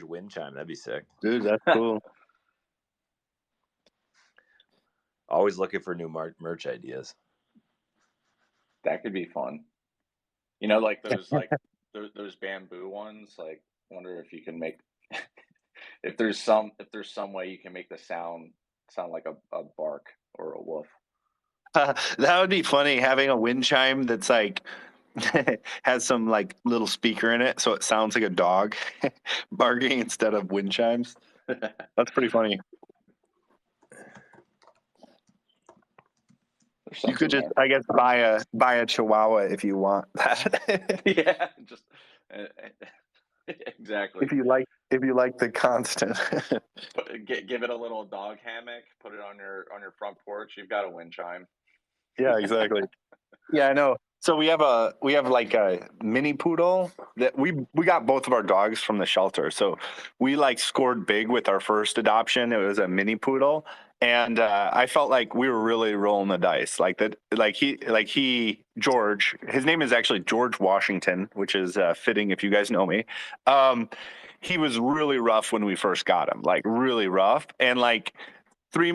wind chime. That'd be sick. Dude, that's cool. Always looking for new merch ideas. That could be fun. You know, like those bamboo ones. Like, wonder if you can make if there's some way you can make the sound like a bark or a woof. That would be funny, having a wind chime that's like has some like little speaker in it, so it sounds like a dog barking instead of wind chimes. That's pretty funny. You could just, I guess, buy a Chihuahua if you want that. Yeah, just exactly. If you like the constant. Give it a little dog hammock. Put it on your front porch. You've got a wind chime. Yeah, exactly. Yeah, I know. So we have like a mini poodle that we got both of our dogs from the shelter. So we like scored big with our first adoption. It was a mini poodle, and I felt like we were really rolling the dice. Like that, George. His name is actually George Washington, which is fitting if you guys know me. He was really rough when we first got him, like really rough, and like 4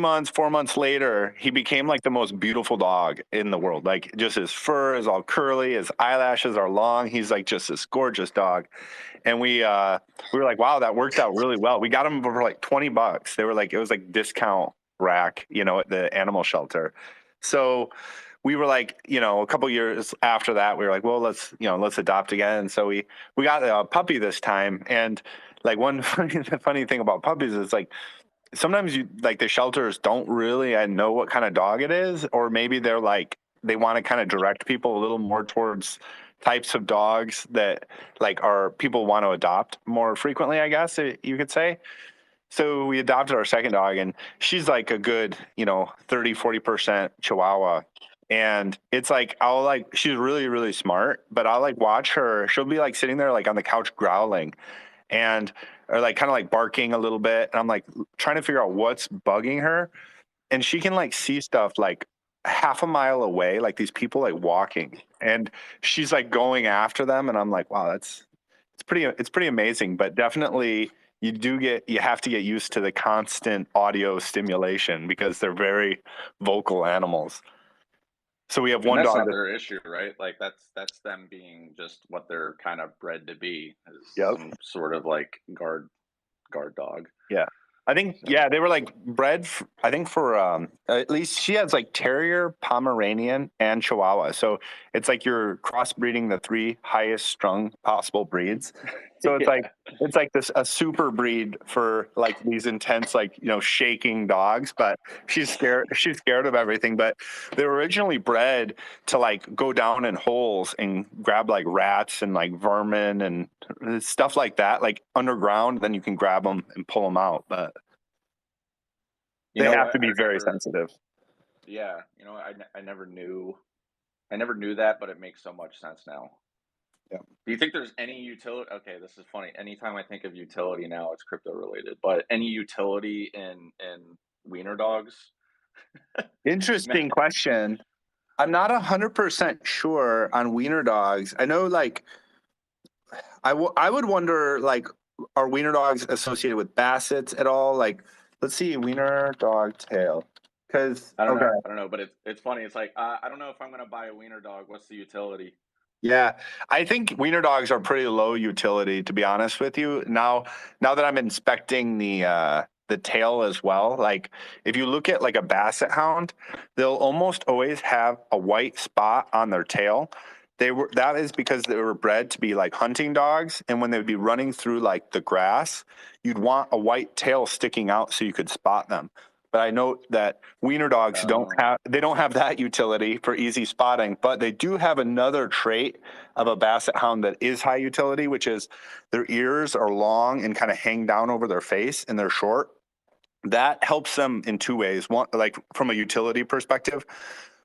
months later, he became like the most beautiful dog in the world. Like, just his fur is all curly, his eyelashes are long. He's like just this gorgeous dog. And we were like, wow, that worked out really well. We got him for like $20. They were like, it was like discount rack, at the animal shelter. So we were like, a couple years after that, we were like, well, let's adopt again. So we got a puppy this time. And like one funny thing about puppies is like, sometimes the shelters don't really know what kind of dog it is, or maybe they're like, they want to kind of direct people a little more towards types of dogs that like people want to adopt more frequently, I guess you could say. So we adopted our second dog, and she's like a good, 30-40% Chihuahua. And it's like, she's really, really smart, but I'll like watch her. She'll be like sitting there like on the couch growling, or like kind of like barking a little bit. And I'm like trying to figure out what's bugging her. And she can like see stuff like half a mile away, like these people like walking, and she's like going after them. And I'm like, wow, it's pretty amazing. But definitely you have to get used to the constant audio stimulation because they're very vocal animals. So we have one dog. That's not their issue, right? Like that's them being just what they're kind of bred to be, some sort of like guard dog. Yeah. I think, they were like bred, for at least she has like Terrier, Pomeranian, and Chihuahua. So it's like you're crossbreeding the 3 highest strung possible breeds. So it's like a super breed for like these intense, like, shaking dogs, but she's scared of everything. But they were originally bred to like go down in holes and grab like rats and like vermin and stuff like that, like underground. Then you can grab them and pull them out. But they have to be very sensitive. Yeah. I never knew that, but it makes so much sense now. Yeah. Do you think there's any utility? Okay, this is funny. Anytime I think of utility now, it's crypto related. But any utility in wiener dogs? Interesting question. I'm not 100% sure on wiener dogs. I know, like, I would wonder, like, are wiener dogs associated with bassets at all? Like, let's see, wiener dog tail. Because I don't know, but it's funny. It's like I don't know if I'm going to buy a wiener dog. What's the utility? Yeah, I think wiener dogs are pretty low utility, to be honest with you. Now that I'm inspecting the tail as well, like if you look at like a basset hound, they'll almost always have a white spot on their tail. That is because they were bred to be like hunting dogs, and when they would be running through like the grass, you'd want a white tail sticking out so you could spot them. But I note that wiener dogs don't have that utility for easy spotting, but they do have another trait of a basset hound that is high utility, which is their ears are long and kind of hang down over their face, and they're short. That helps them in 2 ways. One, like from a utility perspective.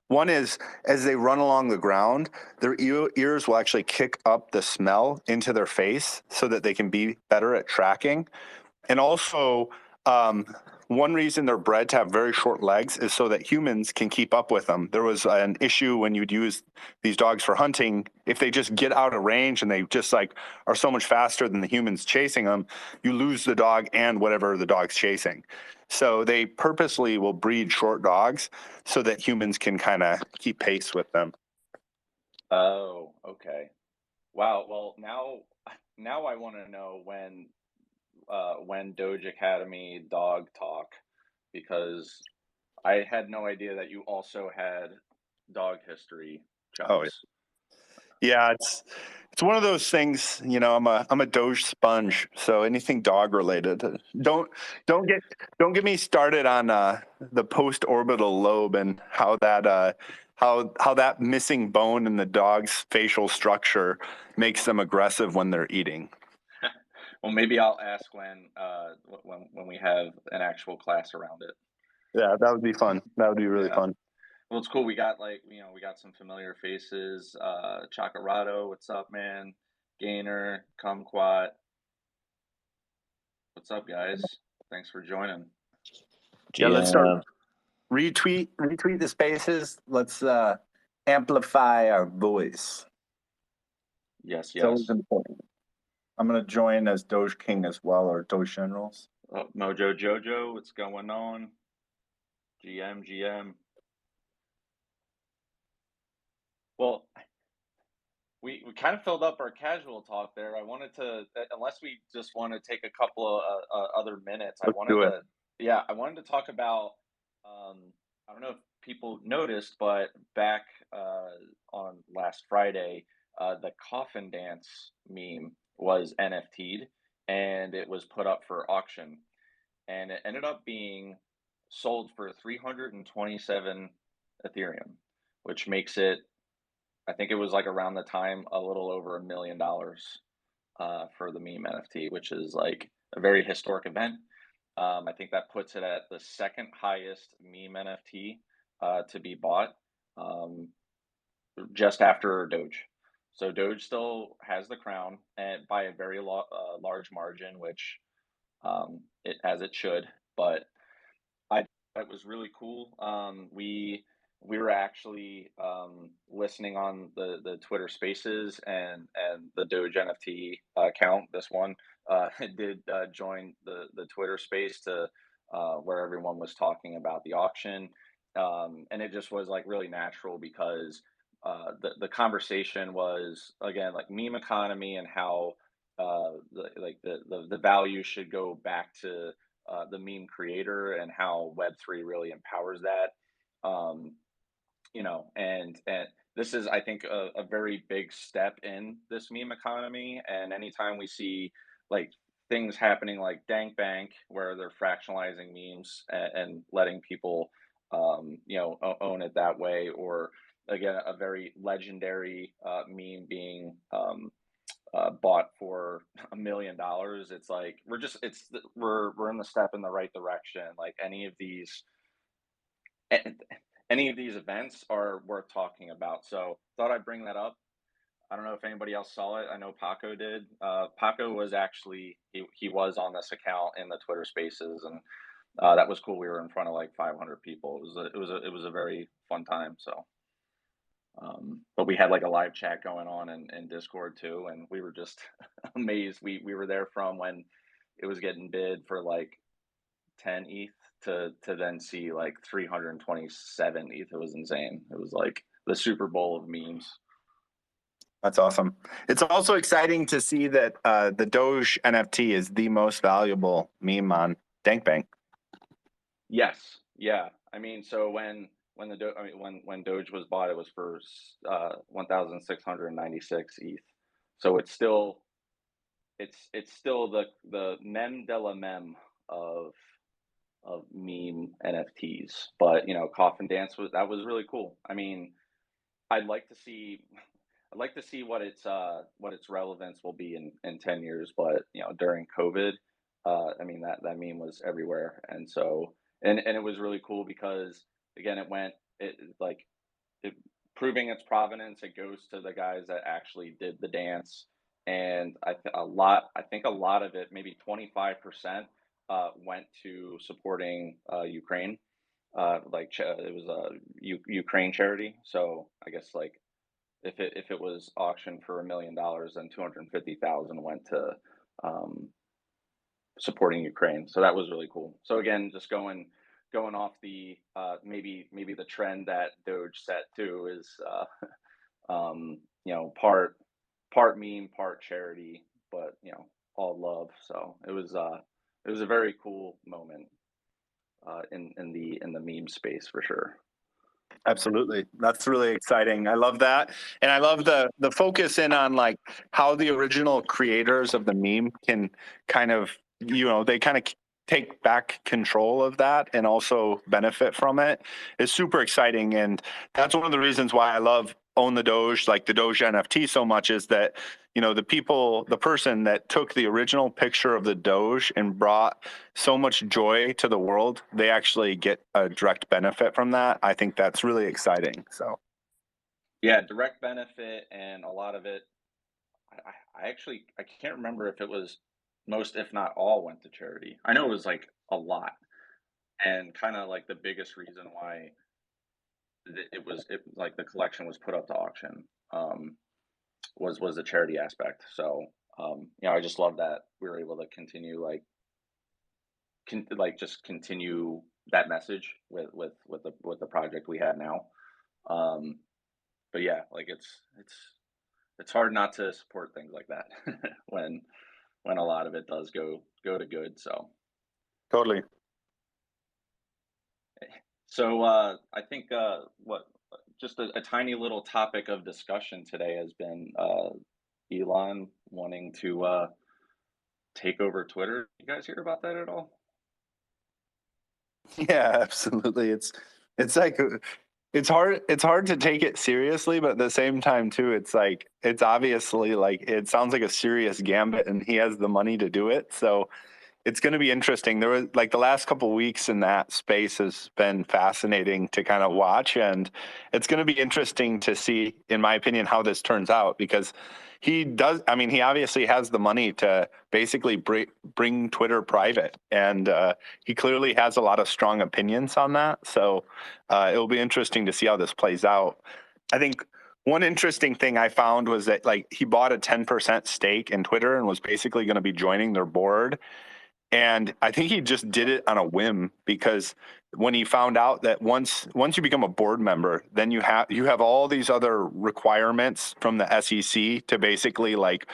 One is as they run along the ground, their ears will actually kick up the smell into their face so that they can be better at tracking. And also, one reason they're bred to have very short legs is so that humans can keep up with them. There was an issue when you'd use these dogs for hunting. If they just get out of range and they just like are so much faster than the humans chasing them, you lose the dog and whatever the dog's chasing. So they purposely will breed short dogs so that humans can kind of keep pace with them. Oh, okay. Wow. Well, now I want to know when Doge Academy Dog Talk, because I had no idea that you also had dog history Oh, chumps. yeah, it's one of those things, you know, I'm a Doge sponge, so anything dog related. Don't get me started on the post-orbital lobe and how that missing bone in the dog's facial structure makes them aggressive when they're eating. Well, maybe I'll ask when we have an actual class around it. Yeah, that would be fun. That would be really Yeah. fun. Well, it's cool. We got we got some familiar faces. Chakarado, what's up, man? Gainer, Kumquat. What's up, guys? Thanks for joining. Yeah, let's start. GM. Retweet the spaces. Let's amplify our voice. Yes, It's always yes. important. I'm gonna join as Doge King as well, or Doge Generals. Mojo Jojo, what's going on? GM. Well, we kind of filled up our casual talk there. I wanted to, unless we just want to take a couple of other minutes, Let's do it. I wanted to talk about, I don't know if people noticed, but back on last Friday, the Coffin Dance meme was NFT'd and it was put up for auction. And it ended up being sold for 327 Ethereum, which makes it, I think it was like around the time a little over $1 million for the meme NFT, which is like a very historic event. I think that puts it at the second highest meme NFT to be bought, um, just after Doge. So Doge still has the crown, and by a very large margin, which it as it should. But I it was really cool. We were actually listening on the Twitter Spaces, and the Doge NFT account. This one did join the Twitter Space to where everyone was talking about the auction, and it just was like really natural because the conversation was again like meme economy and how the value should go back to the meme creator and how Web3 really empowers that. And this is, I think, a very big step in this meme economy. And anytime we see like things happening like Dank Bank, where they're fractionalizing memes and letting people, own it that way, or again, a very legendary meme being bought for $1 million, it's like we're in the step in the right direction. Like any of these events are worth talking about. So thought I'd bring that up. I don't know if anybody else saw it. I know Paco did. Paco was actually he was on this account in the Twitter Spaces, and that was cool. We were in front of like 500 people. It was a very fun time. So. But we had like a live chat going on in Discord too, and we were just amazed. We were there from when it was getting bid for like 10 ETH to then see like 327 ETH. It was insane. It was like the Super Bowl of memes. That's awesome. It's also exciting to see that the Doge NFT is the most valuable meme on Dankbank. Yes, yeah. I mean, so when Doge was bought, it was for 1,696 ETH. So it's still the meme de la meme of meme NFTs. But Coffin Dance was really cool. I mean, I'd like to see what its relevance will be in 10 years. But during COVID, I mean that meme was everywhere, and so and it was really cool because again it like it proving its provenance. It goes to the guys that actually did the dance, and I think a lot of it, maybe 25% went to supporting Ukraine. It was a Ukraine charity. So I guess like if it was auctioned for $1 million, then 250,000 went to um, supporting Ukraine. So that was really cool. So again, just going off the maybe the trend that Doge set too is part meme, part charity, but all love. So it was a very cool moment in the meme space for sure. Absolutely. That's really exciting. I love that. And I love the focus in on like how the original creators of the meme can kind of, they kind of take back control of that and also benefit from it is super exciting. And that's one of the reasons why I love Own the Doge, like the Doge NFT so much, is that, the person that took the original picture of the Doge and brought so much joy to the world, they actually get a direct benefit from that. I think that's really exciting. So, yeah, direct benefit, and a lot of it, I can't remember if it was most, if not all, went to charity. I know it was like a lot, and kind of like the biggest reason why it like the collection was put up to auction was the charity aspect. So I just love that we were able to continue just continue that message with the project we have now. But yeah, like it's hard not to support things like that when a lot of it does go to good. So totally. I think what just a tiny little topic of discussion today has been Elon wanting to take over Twitter. You guys hear about that at all? Yeah, absolutely. It's like it's hard to take it seriously, but at the same time too, it's like it's obviously like it sounds like a serious gambit and he has the money to do it. So it's going to be interesting. There was like the last couple of weeks in that space has been fascinating to kind of watch, and it's going to be interesting to see, in my opinion, how this turns out, because he does. I mean, he obviously has the money to basically bring Twitter private, and he clearly has a lot of strong opinions on that. So it'll be interesting to see how this plays out. I think one interesting thing I found was that like he bought a 10% stake in Twitter and was basically going to be joining their board. And I think he just did it on a whim, because when he found out that once you become a board member, then you have all these other requirements from the SEC to basically like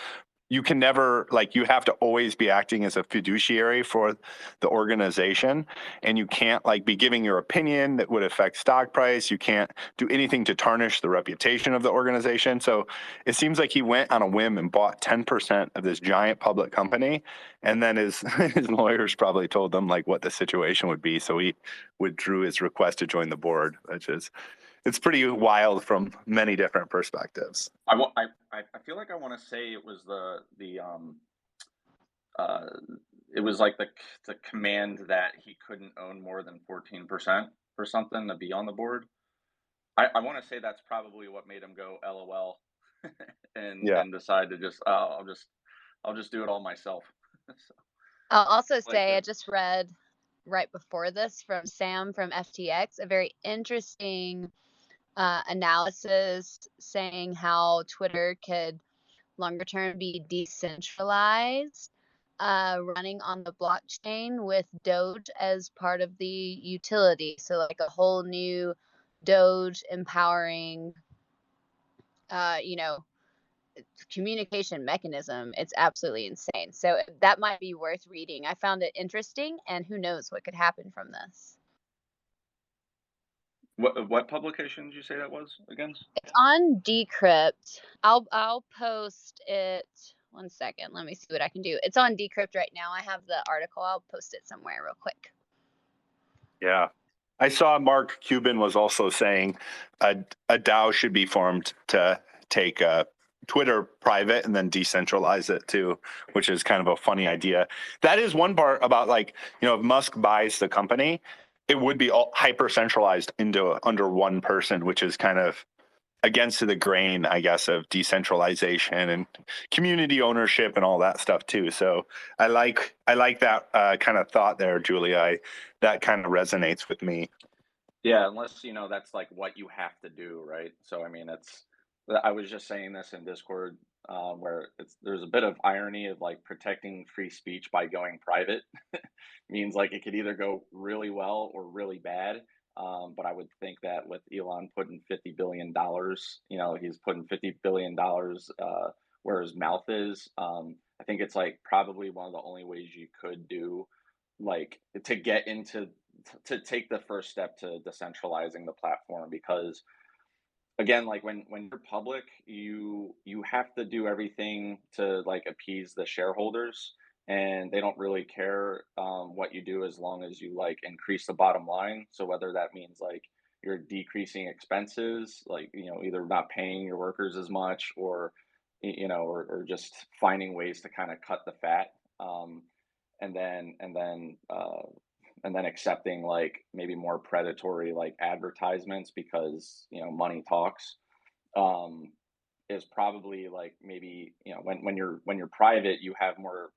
you can never, like, you have to always be acting as a fiduciary for the organization, and you can't like be giving your opinion that would affect stock price. You can't do anything to tarnish the reputation of the organization. So it seems like he went on a whim and bought 10% of this giant public company, and then his his lawyers probably told them like what the situation would be, so he withdrew his request to join the board, which is, it's pretty wild from many different perspectives. I feel like I want to say it was uh it was like the command that he couldn't own more than 14% or something to be on the board. I want to say that's probably what made him go LOL Yeah. and decide to just I'll just do it all myself. So, I'll also like say I the just read right before this from Sam from FTX a very interesting analysis saying how Twitter could longer term be decentralized, running on the blockchain with Doge as part of the utility. So like a whole new Doge empowering, you know, communication mechanism. It's absolutely insane. So that might be worth reading. I found it interesting, and who knows what could happen from this. what publication did you say that was again? It's on Decrypt. I'll post it. One second. Let me see what I can do. It's on Decrypt right now. I have the article. I'll post it somewhere real quick. Yeah. I saw Mark Cuban was also saying a DAO should be formed to take Twitter private and then decentralize it too, which is kind of a funny idea. That is one part about, like, if Musk buys the company, it would be all hyper centralized under one person, which is kind of against the grain, I guess, of decentralization and community ownership and all that stuff too. So I like that kind of thought there, Julia. That kind of resonates with me. Yeah, unless that's like what you have to do, right? So I mean, I was just saying this in Discord, where there's a bit of irony of like protecting free speech by going private means like it could either go really well or really bad. But I would think that with Elon putting $50 billion, he's putting $50 billion where his mouth is. I think it's like probably one of the only ways you could do, like, to get into to take the first step to decentralizing the platform, because again, like when you're public, you have to do everything to like appease the shareholders, and they don't really care what you do as long as you like increase the bottom line. So whether that means like you're decreasing expenses, like either not paying your workers as much, or or just finding ways to kind of cut the fat, and then accepting like maybe more predatory like advertisements, because money talks, um is probably like, maybe when you're private, you have more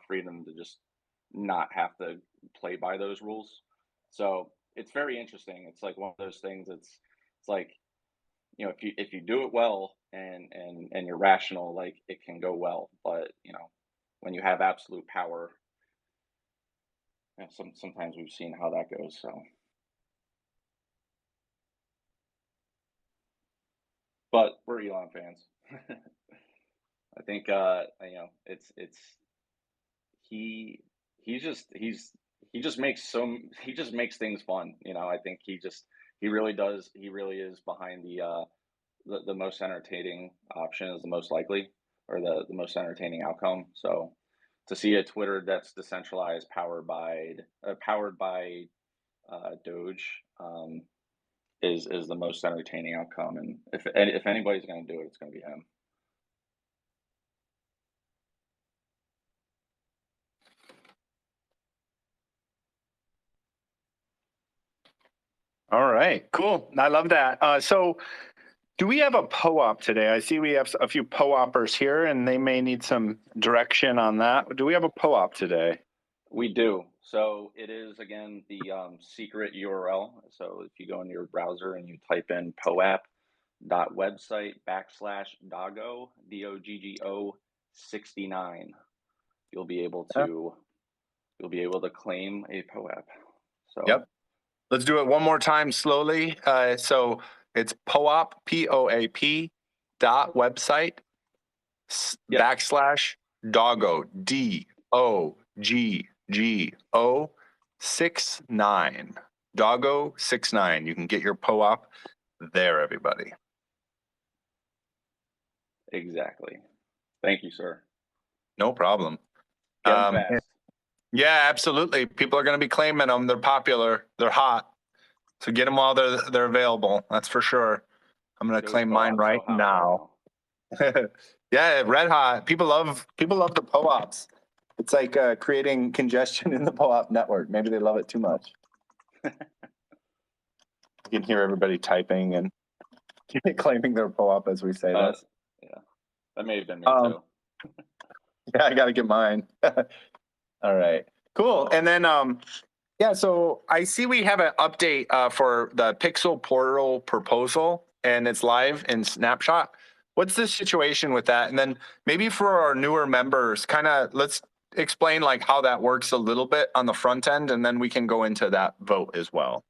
freedom to just not have to play by those rules. So it's very interesting. It's like one of those things. It's like, if you do it well, and you're rational, like it can go well. But when you have absolute power, sometimes we've seen how that goes. So, but we're Elon fans. I think it's he just makes things fun. I think he really is behind the most entertaining option is the most likely, or the most entertaining outcome. So to see a Twitter that's decentralized, powered by Doge, is the most entertaining outcome. And if anybody's going to do it, it's going to be him. All right, cool. I love that. So do we have a PO-op today? I see we have a few PO-oppers here, and they may need some direction on that. Do we have a PO-op today? We do. So it is, again, the secret URL. So if you go into your browser and you type in poapp.website/Doggo, Doggo 69, you'll be able to claim a POAP. So Yep. Let's do it one more time slowly. So it's POAP, POAP .website /Doggo, DOGGO 69. Doggo 69. You can get your POAP there, everybody. exactly. Thank you, sir. No problem. Get 'em fast. Yeah, absolutely. People are going to be claiming them. They're popular. They're hot. So get them while they're available. That's for sure. I'm going to Those claim mine co-ops so right hot now. Yeah, red hot. People love the POAPs. It's like creating congestion in the POAP network. Maybe they love it too much. You can hear everybody typing and claiming their POAP as we say this. Yeah, that may have been me too. Yeah, I got to get mine. All right, cool. And then, yeah, so I see we have an update for the Pixel Portal proposal, and it's live in Snapshot. What's the situation with that? And then maybe for our newer members, kind of let's explain like how that works a little bit on the front end, and then we can go into that vote as well.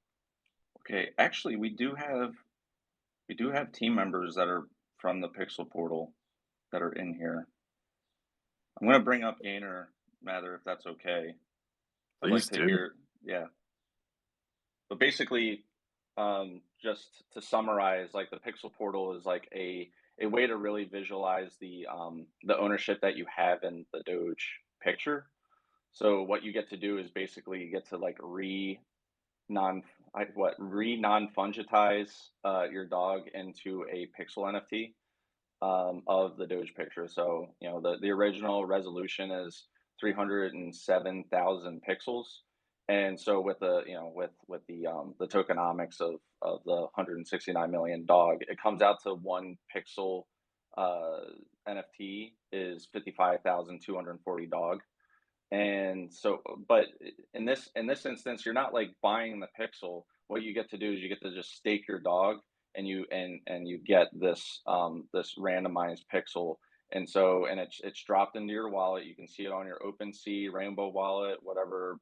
Okay, actually, we do have team members that are from the Pixel Portal that are in here. I'm going to bring up Gainer, Mather, if that's okay. I'd like to hear, yeah. But basically, just to summarize, like the Pixel Portal is like a way to really visualize the ownership that you have in the Doge picture. So what you get to do is basically you get to like non-fungitize your dog into a pixel NFT of the Doge picture. So the original resolution is 307,000 pixels, And so with the with the tokenomics of the 169 million dog, it comes out to one pixel uh, NFT is 55,240 dog. And so, but in this instance, you're not like buying the pixel. What you get to do is you get to just stake your dog, and you get this randomized pixel. And so, and it's dropped into your wallet. You can see it on your OpenSea, Rainbow Wallet, whatever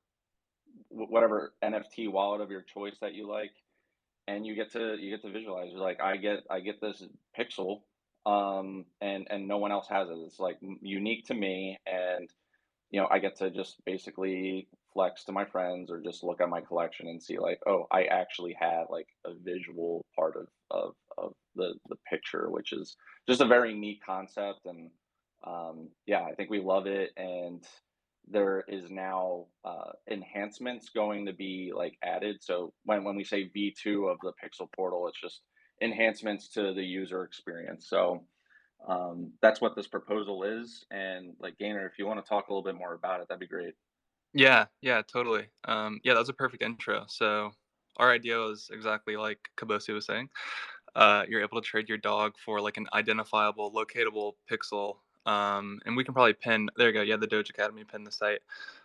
NFT wallet of your choice that you like, and you get to visualize. You're like, I get this pixel, and no one else has it. It's like unique to me, and I get to just basically flex to my friends or just look at my collection and see like, oh, I actually have like a visual part of the picture, which is just a very neat concept. And yeah, I think we love it. And there is now enhancements going to be like added. So when we say V2 of the Pixel Portal, it's just enhancements to the user experience. So that's what this proposal is. And like Gainer, if you want to talk a little bit more about it, that'd be great. Yeah, yeah, totally. Yeah, that was a perfect intro. So our idea was exactly like Kabosi was saying. You're able to trade your dog for like an identifiable, locatable pixel. And we can probably pin. There you go. Yeah, the Doge Academy pinned the site.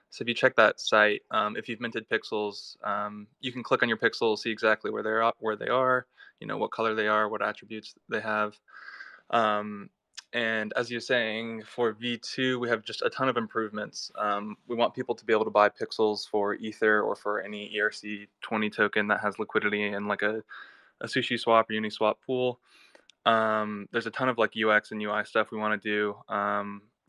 So if you check that site, if you've minted pixels, you can click on your pixel, see exactly where they are. You know what color they are, what attributes they have. Um, and as you're saying, for V2, we have just a ton of improvements. We want people to be able to buy pixels for Ether or for any ERC20 token that has liquidity in like a Sushi Swap or Uniswap pool. There's a ton of like UX and UI stuff we want to do.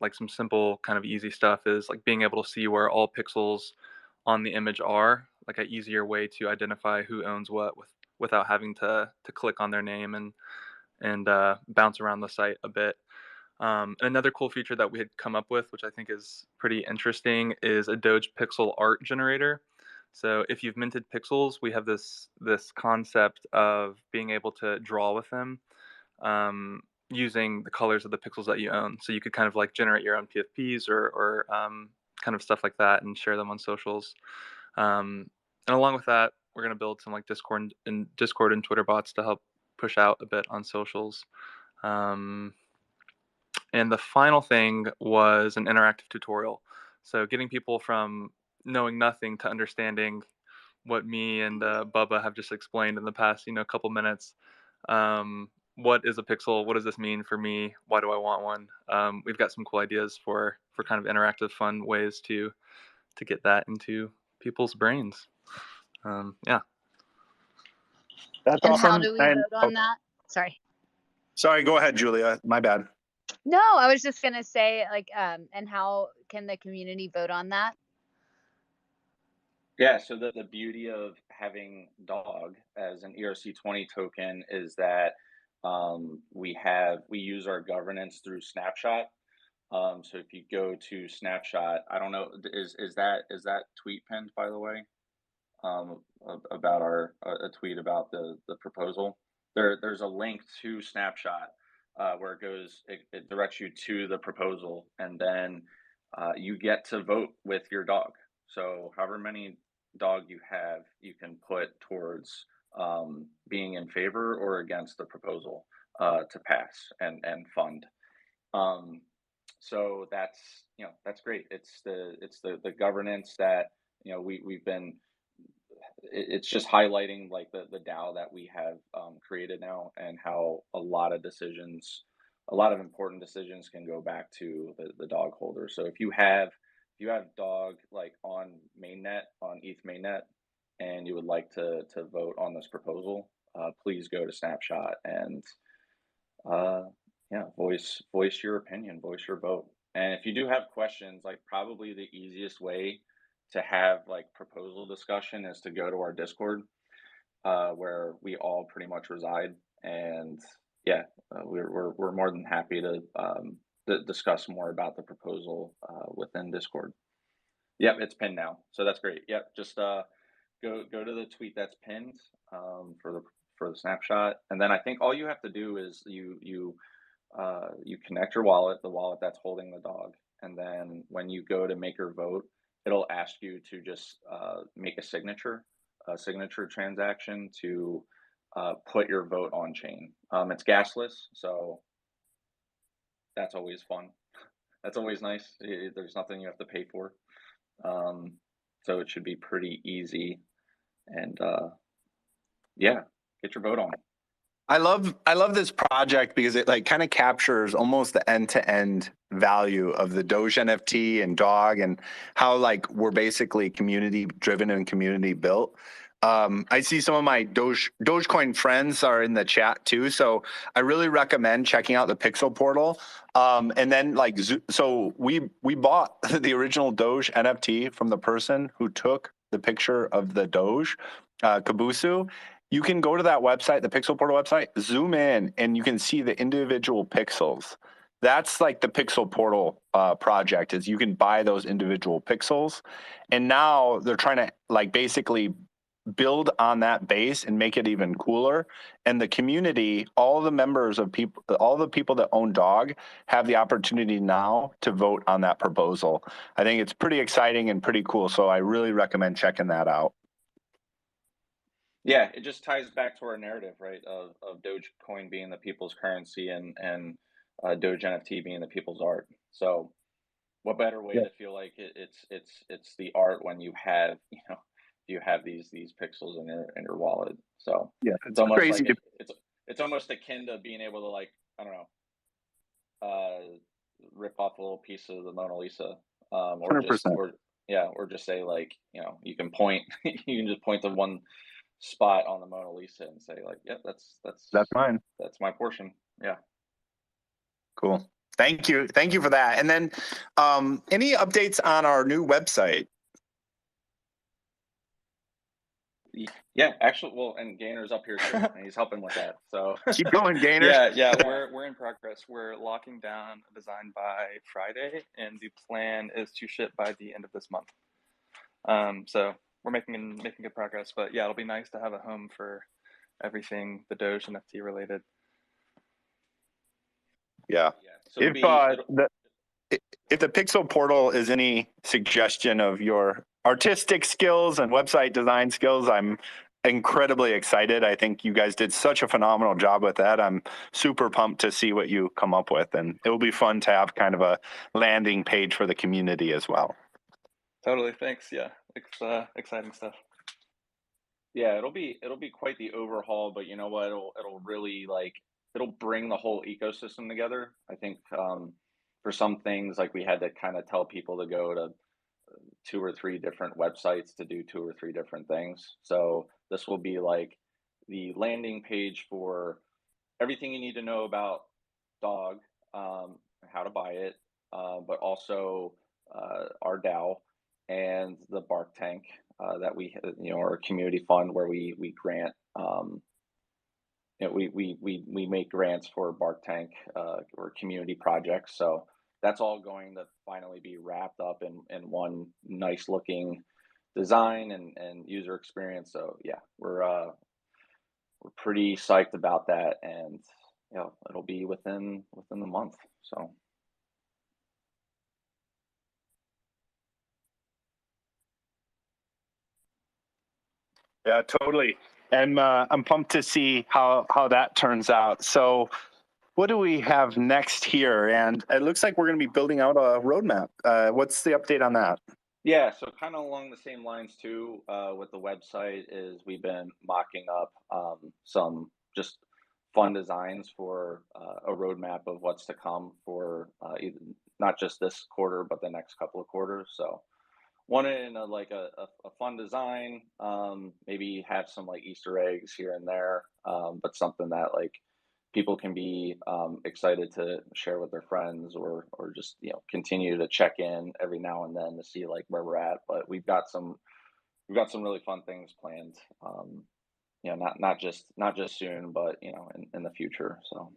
Like some simple kind of easy stuff is like being able to see where all pixels on the image are, like an easier way to identify who owns what without having to click on their name and bounce around the site a bit. And another cool feature that we had come up with, which I think is pretty interesting, is a Doge Pixel art generator. So if you've minted pixels, we have this concept of being able to draw with them using the colors of the pixels that you own. So you could kind of like generate your own PFPs or kind of stuff like that and share them on socials. And along with that, we're going to build some like Discord and Twitter bots to help push out a bit on socials. And the final thing was an interactive tutorial. So getting people from knowing nothing to understanding what me and Bubba have just explained in the past, couple minutes. What is a pixel? What does this mean for me? Why do I want one? We've got some cool ideas for kind of interactive, fun ways to get that into people's brains. Yeah. That's And awesome. how do we And vote on that? Sorry. sorry, go ahead, Julia. My bad. No, I was just gonna say like, and how can the community vote on that? Yeah, so the beauty of having dog as an ERC20 token is that we use our governance through Snapshot. So if you go to Snapshot, I don't know, is that tweet pinned, by the way? About a tweet about the proposal. There's a link to Snapshot where it directs you to the proposal, and then you get to vote with your dog. So however many dog you have, you can put towards being in favor or against the proposal to pass and fund. So that's great. It's the governance that we've been. It's just highlighting like the DAO that we have created now, and how a lot of important decisions can go back to the dog holder. So if you have dog like on mainnet, on ETH mainnet, and you would like to vote on this proposal, please go to Snapshot and yeah, voice your opinion, voice your vote. And if you do have questions, like probably the easiest way to have like proposal discussion is to go to our Discord, where we all pretty much reside. And yeah, we're more than happy to discuss more about the proposal within Discord. Yep, it's pinned now, so that's great. Yep, just go to the tweet that's pinned for the snapshot, and then I think all you have to do is you connect your wallet, the wallet that's holding the dog, and then when you go to make your vote, it'll ask you to just make a signature transaction to put your vote on chain. It's gasless, so that's always fun. That's always nice. There's nothing you have to pay for, so it should be pretty easy. And yeah, get your vote on. I love this project because it like kind of captures almost the end-to-end value of the Doge NFT and Dog, and how like we're basically community driven and community built. I see some of my Dogecoin friends are in the chat too, so I really recommend checking out the Pixel Portal. And then like so we bought the original Doge NFT from the person who took the picture of the Doge, Kabusu. You can go to that website, the Pixel Portal website, zoom in, and you can see the individual pixels. That's like the Pixel Portal project, is you can buy those individual pixels. And now they're trying to like basically build on that base and make it even cooler. And the community, all the members of people, all the people that own Dog have the opportunity now to vote on that proposal. I think it's pretty exciting and pretty cool. So I really recommend checking that out. Yeah, it just ties back to our narrative, right? Of Dogecoin being the people's currency and Doge NFT being the people's art. So, what better way to feel like it's the art when you have these pixels in your wallet. So yeah, it's almost crazy. Like it's almost akin to being able to, like, I don't know, rip off a little piece of the Mona Lisa, or 100%. just say, like, you can point you can just point to one spot on the Mona Lisa and say, like, yeah, that's mine. That's my portion. Yeah. Cool. Thank you for that. And then any updates on our new website? Yeah, actually, well, and Gainer's up here too, and he's helping with that. So keep going, Gainer. Yeah, we're in progress. We're locking down a design by Friday, and the plan is to ship by the end of this month. So we're making good progress. But yeah, it'll be nice to have a home for everything the Doge NFT related. Yeah. So if the Pixel Portal is any suggestion of your artistic skills and website design skills, I'm incredibly excited. I think you guys did such a phenomenal job with that. I'm super pumped to see what you come up with, and it will be fun to have kind of a landing page for the community as well. Totally. Thanks. Yeah. It's exciting stuff. Yeah, it'll be quite the overhaul, but you know what? It'll really, like, it'll bring the whole ecosystem together. I think for some things, like, we had to kind of tell people to go to 2 or 3 different websites to do 2 or 3 different things. So this will be like the landing page for everything you need to know about Dog, how to buy it, but also our DAO and the Bark Tank that we, our community fund where we grant, we make grants for Bark Tank or community projects. So that's all going to finally be wrapped up in one nice looking design and user experience. So yeah, we're pretty psyched about that, and it'll be within the month. So yeah, totally. And I'm pumped to see how that turns out. So what do we have next here? And it looks like we're going to be building out a roadmap. What's the update on that? Yeah, so kind of along the same lines too, with the website, is we've been mocking up some just fun designs for a roadmap of what's to come for not just this quarter, but the next couple of quarters. So wanted in a fun design, maybe have some like Easter eggs here and there, but something that like people can be excited to share with their friends, or just continue to check in every now and then to see like where we're at. But we've got some really fun things planned. Not just soon, but in the future. So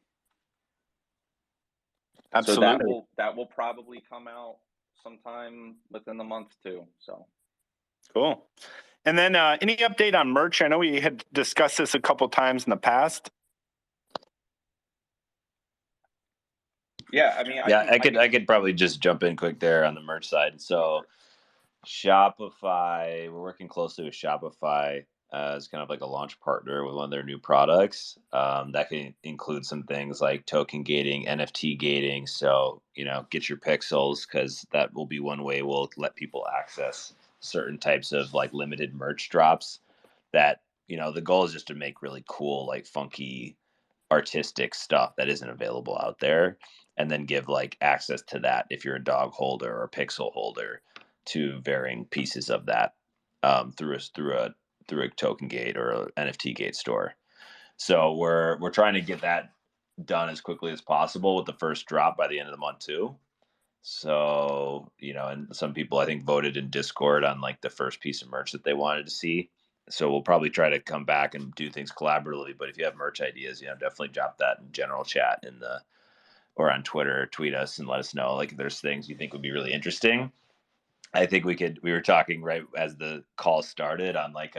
absolutely, so that will probably come out sometime within the month too. So cool. And then any update on merch? I know we had discussed this a couple times in the past. Yeah, I mean, I could probably just jump in quick there on the merch side. So Shopify, we're working closely with Shopify as kind of like a launch partner with one of their new products. That can include some things like token gating, NFT gating. So, get your pixels, because that will be one way we'll let people access certain types of like limited merch drops that, the goal is just to make really cool, like funky, artistic stuff that isn't available out there, and then give like access to that if you're a dog holder or a pixel holder to varying pieces of that, through a token gate or a NFT gate store. So we're trying to get that done as quickly as possible with the first drop by the end of the month too. So, and some people I think voted in Discord on like the first piece of merch that they wanted to see. So we'll probably try to come back and do things collaboratively. But if you have merch ideas, definitely drop that in general chat or on Twitter, tweet us and let us know. Like if there's things you think would be really interesting. I think we were talking right as the call started on like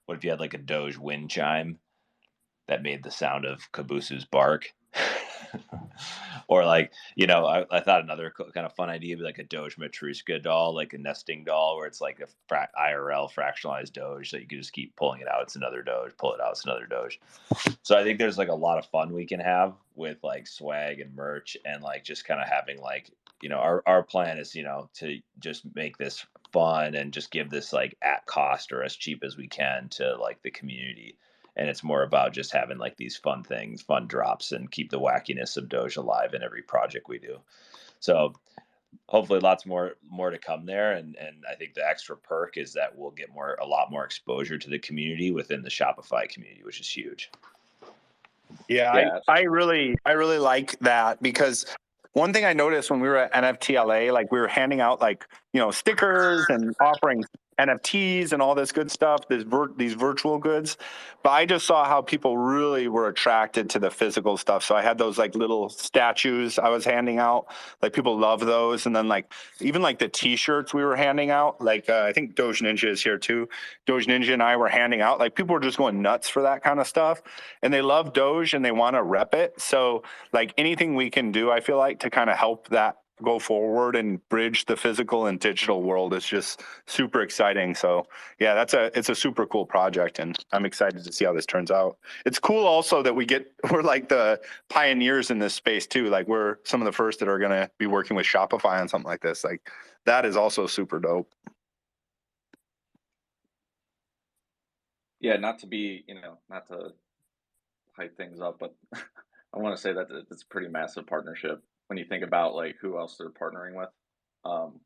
what if you had like a Doge wind chime that made the sound of Cabooses bark? Or like, I thought another kind of fun idea would be like a Doge Matryoshka doll, like a nesting doll where it's like a IRL fractionalized Doge that you can just keep pulling it out. It's another Doge, pull it out. It's another Doge. So I think there's like a lot of fun we can have with like swag and merch, and like just kind of having like, our plan is, to just make this fun and just give this like at cost or as cheap as we can to like the community. And it's more about just having like these fun things, fun drops, and keep the wackiness of Doge alive in every project we do. So hopefully lots more to come there. And I think the extra perk is that we'll get a lot more exposure to the community within the Shopify community, which is huge. Yeah, Yeah, I really like that, because one thing I noticed when we were at NFTLA, like we were handing out like, stickers and offering NFTs and all this good stuff, these virtual goods. But I just saw how people really were attracted to the physical stuff. So I had those like little statues I was handing out. Like people love those. And then like even like the T-shirts we were handing out. Like I think Doge Ninja is here too. Doge Ninja and I were handing out. Like people were just going nuts for that kind of stuff. And they love Doge and they want to rep it. So like anything we can do, I feel like, to kind of help that go forward and bridge the physical and digital world is just super exciting. So yeah, it's a super cool project, and I'm excited to see how this turns out. It's cool also that we're like the pioneers in this space too. Like we're some of the first that are going to be working with Shopify on something like this. Like that is also super dope. yeah. Not to hype things up, but I want to say that it's a pretty massive partnership when you think about like who else they're partnering with. Um,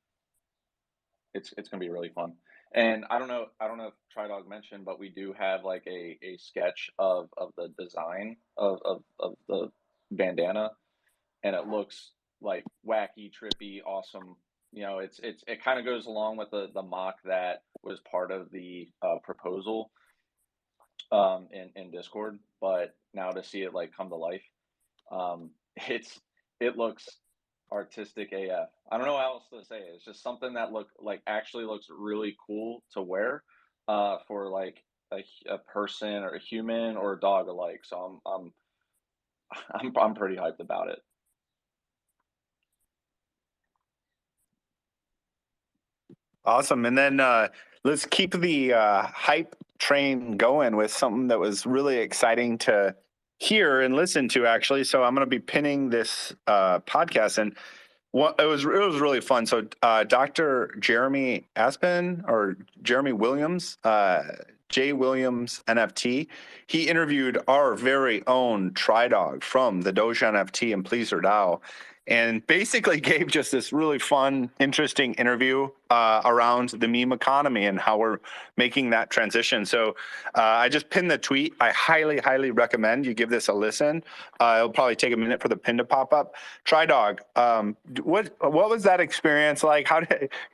it's gonna be really fun. And I don't know if Tridog mentioned, but we do have like a sketch of the design of the bandana, and it looks like wacky, trippy, awesome. It kind of goes along with the mock that was part of the proposal in Discord, but now to see it like come to life, um, it looks artistic AF. I don't know how else to say it. It's just something that actually looks really cool to wear, for like a person or a human or a dog alike. So I'm pretty hyped about it. Awesome. And then let's keep the hype train going with something that was really exciting to hear and listen to, actually. So I'm going to be pinning this podcast, and it was really fun. So Dr. Jeremy Aspen, or Jeremy Williams, J. Williams NFT, he interviewed our very own Tridog from the Doge NFT and Pleaser DAO, and basically gave just this really fun, interesting interview around the meme economy and how we're making that transition. So I just pinned the tweet. I highly, highly recommend you give this a listen. It'll probably take a minute for the pin to pop up. Tridog, what was that experience like?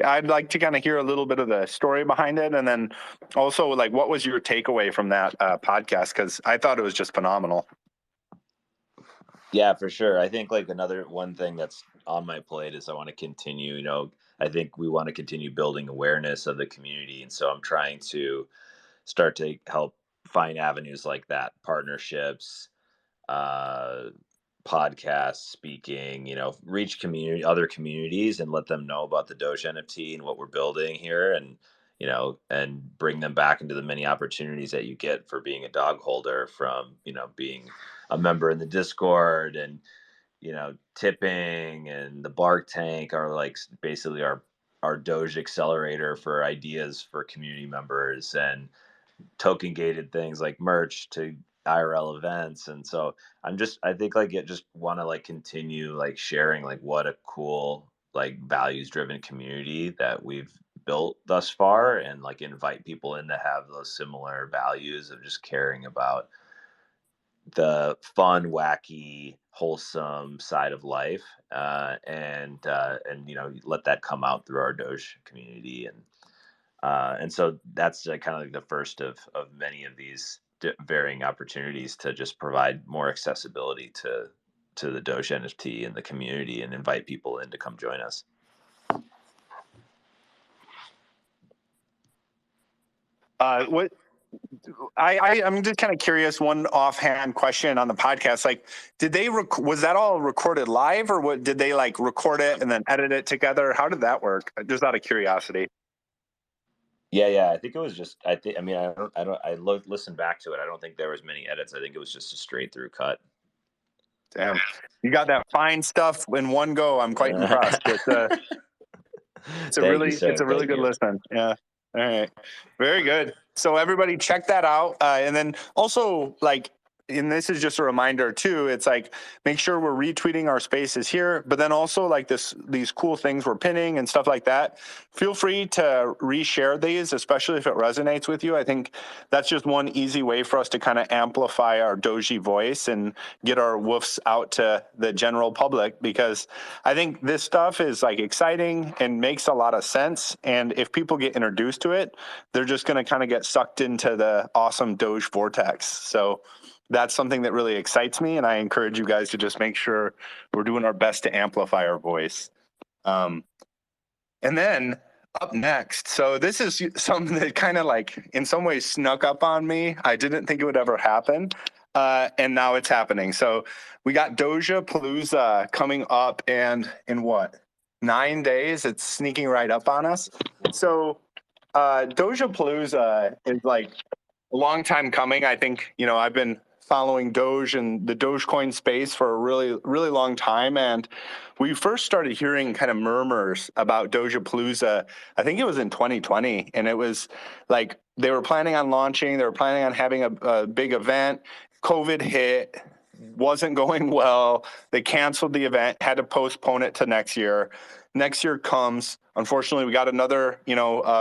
I'd like to kind of hear a little bit of the story behind it, and then also like what was your takeaway from that podcast? Because I thought it was just phenomenal. Yeah, for sure. I think like another one thing that's on my plate is I want to continue, I think we want to continue building awareness of the community. And so I'm trying to start to help find avenues like that, partnerships, uh, podcasts, speaking, reach other communities and let them know about the Doge NFT and what we're building here, and and bring them back into the many opportunities that you get for being a dog holder, from being a member in the Discord, and tipping, and the Bark Tank are like basically our Doge accelerator for ideas for community members, and token gated things like merch to IRL events. And so I think like it just want to like continue like sharing like what a cool like values driven community that we've built thus far, and like invite people in to have those similar values of just caring about the fun, wacky, wholesome side of life, and let that come out through our Doge community. And so that's kind of like the first of many of these varying opportunities to just provide more accessibility to the Doge NFT and the community, and invite people in to come join us. I'm just kind of curious. One offhand question on the podcast: like, did they was that all recorded live, or what? Did they like record it and then edit it together? How did that work? Just out of curiosity. Yeah. I think it was just. I listened back to it. I don't think there was many edits. I think it was just a straight through cut. Damn, you got that fine stuff in one go. I'm quite impressed. It's a really good listen. Yeah. All right. Very good. So everybody check that out. And then also like, and this is just a reminder too, it's like, make sure we're retweeting our spaces here, but then also like these cool things we're pinning and stuff like that. Feel free to reshare these, especially if it resonates with you. I think that's just one easy way for us to kind of amplify our Doji voice and get our woofs out to the general public, because I think this stuff is like exciting and makes a lot of sense. And if people get introduced to it, they're just going to kind of get sucked into the awesome Doge vortex. So that's something that really excites me, and I encourage you guys to just make sure we're doing our best to amplify our voice. And then up next, so this is something that kind of like in some ways snuck up on me. I didn't think it would ever happen, and now it's happening. So we got Dogepalooza coming up, and in what, 9 days? It's sneaking right up on us. So Dogepalooza is like a long time coming. I think, I've been following Doge and the Dogecoin space for a really, really long time. And we first started hearing kind of murmurs about Dogepalooza, I think it was in 2020. And it was like they were planning on launching, they were planning on having a big event. COVID hit, wasn't going well. They canceled the event, had to postpone it to next year. Next year comes. Unfortunately, we got another,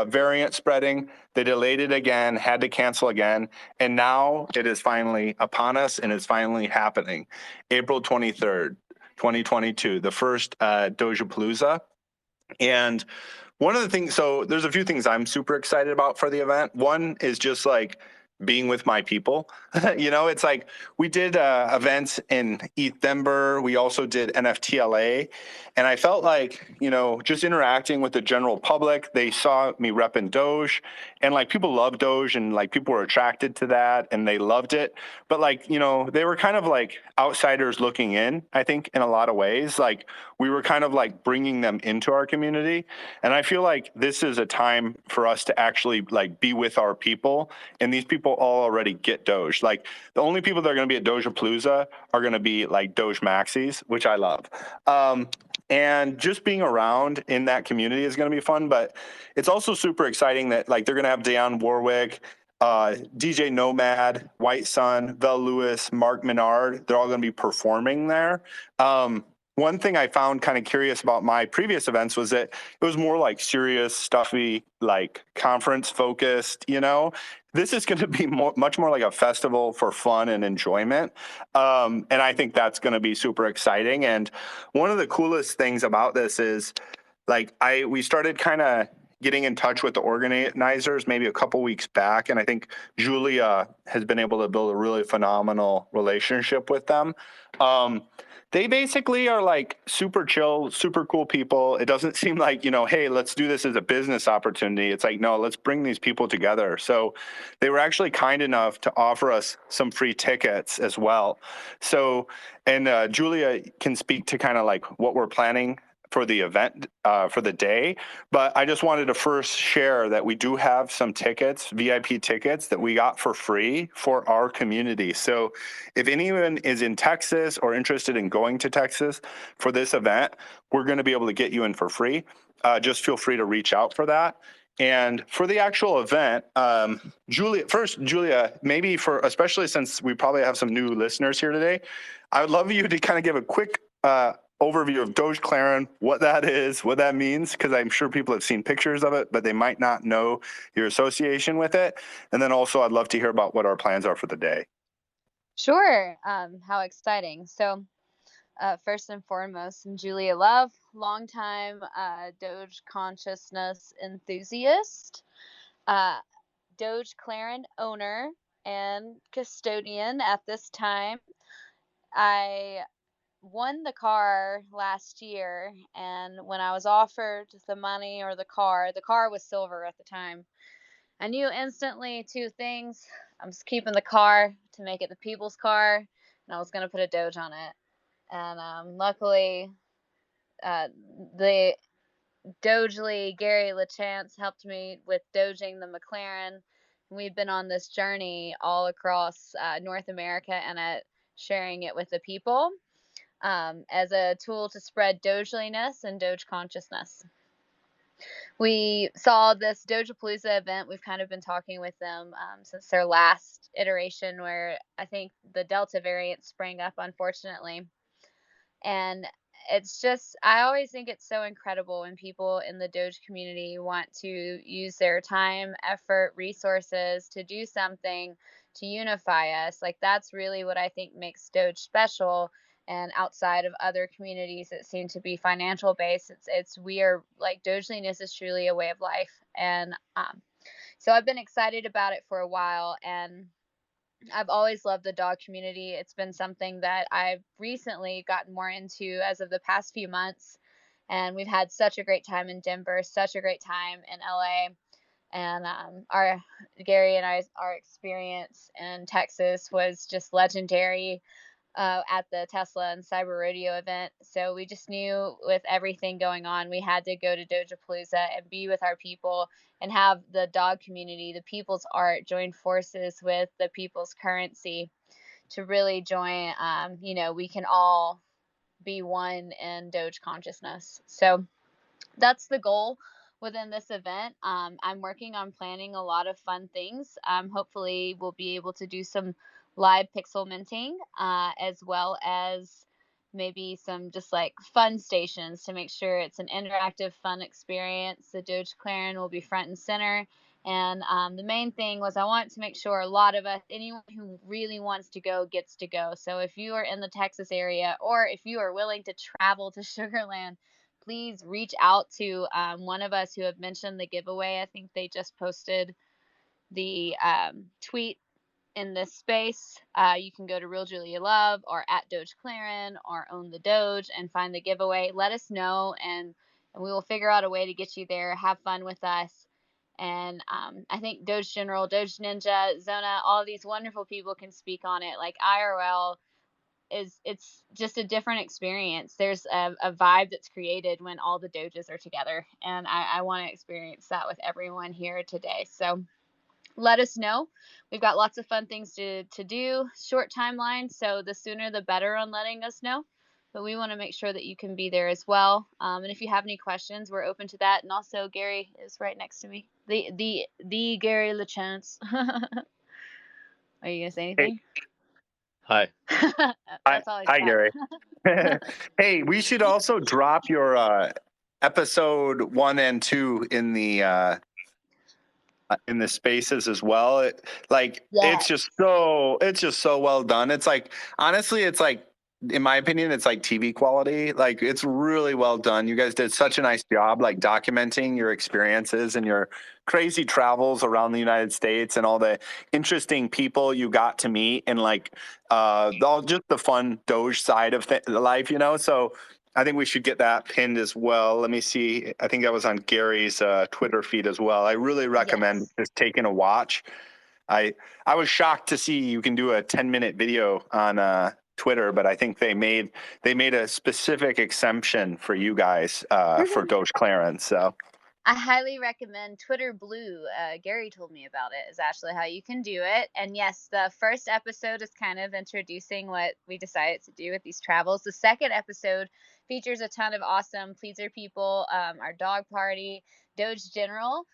variant spreading. They delayed it again, had to cancel again. And now it is finally upon us, and it's finally happening. April 23rd, 2022, the first Dogepalooza. And one of the things, so there's a few things I'm super excited about for the event. One is just like being with my people. It's like we did events in Ethember. We also did NFTLA. And I felt like, just interacting with the general public, they saw me repping Doge, and like people love Doge, and like people were attracted to that and they loved it. But like, they were kind of like outsiders looking in, I think, in a lot of ways. Like we were kind of like bringing them into our community. And I feel like this is a time for us to actually like be with our people. And these people all already get Doge. Like the only people that are going to be at Dogepalooza are going to be like Doge Maxis, which I love. And just being around in that community is going to be fun. But it's also super exciting that like they're going to have Dionne Warwick, DJ Nomad, White Sun, Vel Lewis, Mark Menard. They're all going to be performing there. One thing I found kind of curious about my previous events was that it was more like serious, stuffy, like conference focused, This is going to be much more like a festival for fun and enjoyment. And I think that's going to be super exciting. And one of the coolest things about this is like we started kind of, getting in touch with the organizers maybe a couple weeks back, and I think Julia has been able to build a really phenomenal relationship with them. They basically are like super chill, super cool people. It doesn't seem like, hey, let's do this as a business opportunity. It's like, no, let's bring these people together. So they were actually kind enough to offer us some free tickets as well. So, and Julia can speak to kind of like what we're planning for the event, for the day. But I just wanted to first share that we do have some tickets, VIP tickets that we got for free for our community. So if anyone is in Texas or interested in going to Texas for this event, we're going to be able to get you in for free. Just feel free to reach out for that. And for the actual event, Julia, maybe especially since we probably have some new listeners here today, I would love you to kind of give a quick overview of Dogecoin, what that is, what that means, because I'm sure people have seen pictures of it, but they might not know your association with it. And then also I'd love to hear about what our plans are for the day. Sure. How exciting. So first and foremost, I'm Julia Love, longtime Doge consciousness enthusiast, Dogecoin owner and custodian at this time. I won the car last year, and when I was offered the money or the car was silver at the time. I knew instantly two things. I was keeping the car to make it the people's car, and I was going to put a Doge on it. And luckily, the Dogely Gary LaChance helped me with doging the McLaren. We've been on this journey all across North America and at sharing it with the people as a tool to spread Dogeliness and Doge consciousness. We saw this Dogepalooza event. We've kind of been talking with them since their last iteration, where I think the Delta variant sprang up, unfortunately. And it's just, I always think it's so incredible when people in the Doge community want to use their time, effort, resources to do something to unify us. Like, that's really what I think makes Doge special. And outside of other communities that seem to be financial based, we are like, Dogeliness is truly a way of life. And so I've been excited about it for a while, and I've always loved the dog community. It's been something that I've recently gotten more into as of the past few months. And we've had such a great time in Denver, such a great time in LA. And Gary and our experience in Texas was just legendary at the Tesla and Cyber Rodeo event. So we just knew with everything going on, we had to go to Dogepalooza and be with our people and have the dog community, the people's art, join forces with the people's currency to really join. We can all be one in Doge consciousness. So that's the goal within this event. I'm working on planning a lot of fun things. Hopefully we'll be able to do some live pixel minting, as well as maybe some just like fun stations to make sure it's an interactive, fun experience. The Dogecoin will be front and center. And the main thing was I want to make sure a lot of us, anyone who really wants to go, gets to go. So if you are in the Texas area, or if you are willing to travel to Sugar Land, please reach out to one of us who have mentioned the giveaway. I think they just posted the tweet in this space. You can go to Real Julia Love or at Dogecoin or Own the Doge and find the giveaway. Let us know, and we will figure out a way to get you there. Have fun with us. And I think Doge General, Doge Ninja, Zona, all these wonderful people can speak on it. Like IRL, it's just a different experience. There's a vibe that's created when all the Doges are together, and I want to experience that with everyone here today. So let us know. We've got lots of fun things to do, short timeline, so the sooner the better on letting us know. But we want to make sure that you can be there as well. And if you have any questions, we're open to that. And also, Gary is right next to me, the Gary LaChance. Are you gonna say anything? Hi. That's all Hi, Gary. Hey, we should also drop your episode 1 and 2 in the spaces as well. It's just so well done. It's like, honestly, it's like in my opinion, it's like TV quality. Like, it's really well done. You guys did such a nice job, like documenting your experiences and your crazy travels around the United States and all the interesting people you got to meet and like all just the fun Doge side of life, you know? So I think we should get that pinned as well. Let me see. I think that was on Gary's Twitter feed as well. I really recommend just taking a watch. I was shocked to see you can do a 10-minute video on Twitter, but I think they made a specific exemption for you guys for Doge clearance. So I highly recommend Twitter Blue. Gary told me about it. Is actually how you can do it. And yes, the first episode is kind of introducing what we decided to do with these travels. The second episode features a ton of awesome pleaser people, our dog party, Doge General,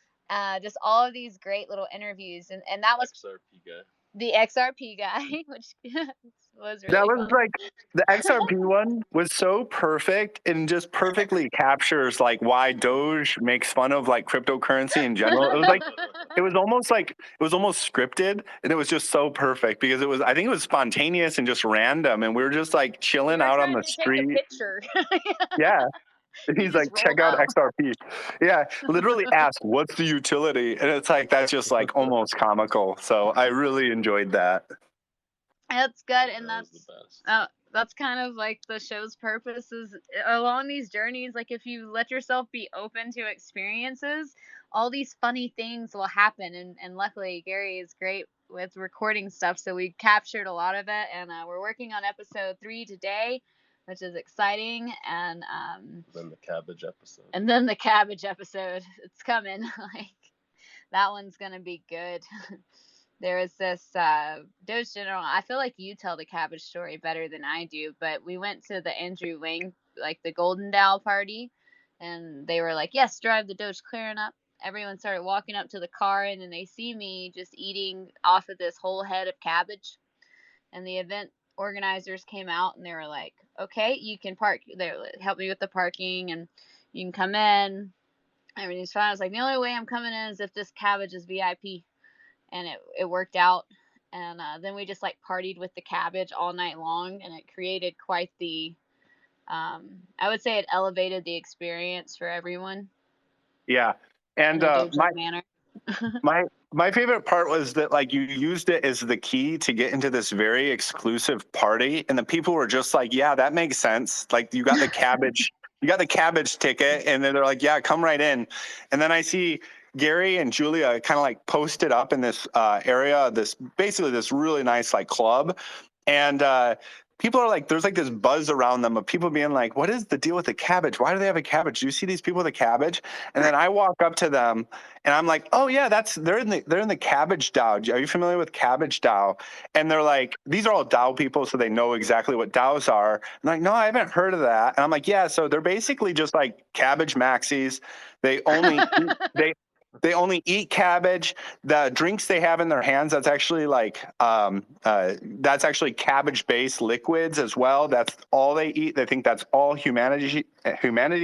just all of these great little interviews. And that was XRP guy. The XRP guy, which was really that was fun. like the XRP one was so perfect and just perfectly captures like why Doge makes fun of like cryptocurrency in general. It was almost scripted, and it was just so perfect because I think it was spontaneous and just random, and we were just like chilling out on the street. Take a picture. Yeah. And he's like, check out XRP. Yeah, literally ask, what's the utility? And it's like, that's just like almost comical. So I really enjoyed that. That's good. And That was the best. that's kind of like the show's purpose is along these journeys. Like if you let yourself be open to experiences, all these funny things will happen. And luckily Gary is great with recording stuff. So we captured a lot of it, and we're working on episode 3 today, which is exciting. And Then the cabbage episode. and then the cabbage episode, it's coming. Like that one's gonna be good. There was this Doge General. I feel like you tell the cabbage story better than I do, but we went to the Andrew Wang, like the Golden Dow party, and they were like, yes, drive the Doge clearing up. Everyone started walking up to the car, and then they see me just eating off of this whole head of cabbage. And the event organizers came out, and they were like, okay, you can park. They helped me with the parking, and you can come in. Everything's fine. I was like, the only way I'm coming in is if this cabbage is VIP. And it worked out. And then we just like partied with the cabbage all night long, and it created quite the I would say it elevated the experience for everyone. Yeah. And manner. my favorite part was that like you used it as the key to get into this very exclusive party, and the people were just like, yeah, that makes sense. Like you got the cabbage ticket, and then they're like, yeah, come right in. And then I see Gary and Julia kind of like posted up in this area, this really nice like club, and people are like, there's like this buzz around them of people being like, what is the deal with the cabbage? Why do they have a cabbage? Do you see these people with a cabbage? And then I walk up to them and I'm like, oh yeah, they're in the cabbage Dow. Are you familiar with cabbage Dow? And they're like, these are all Dow people, so they know exactly what Dows are. I'm like, no, I haven't heard of that. And I'm like, yeah, so they're basically just like cabbage maxis. They only they only eat cabbage. The drinks they have in their hands, that's actually like cabbage-based liquids as well. That's all they eat. They think that's all humanity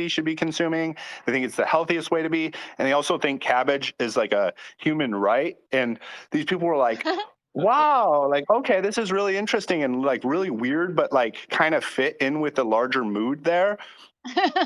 should be consuming. They think it's the healthiest way to be, and they also think cabbage is like a human right. And these people were like, wow, like, okay, this is really interesting and like really weird, but like kind of fit in with the larger mood there.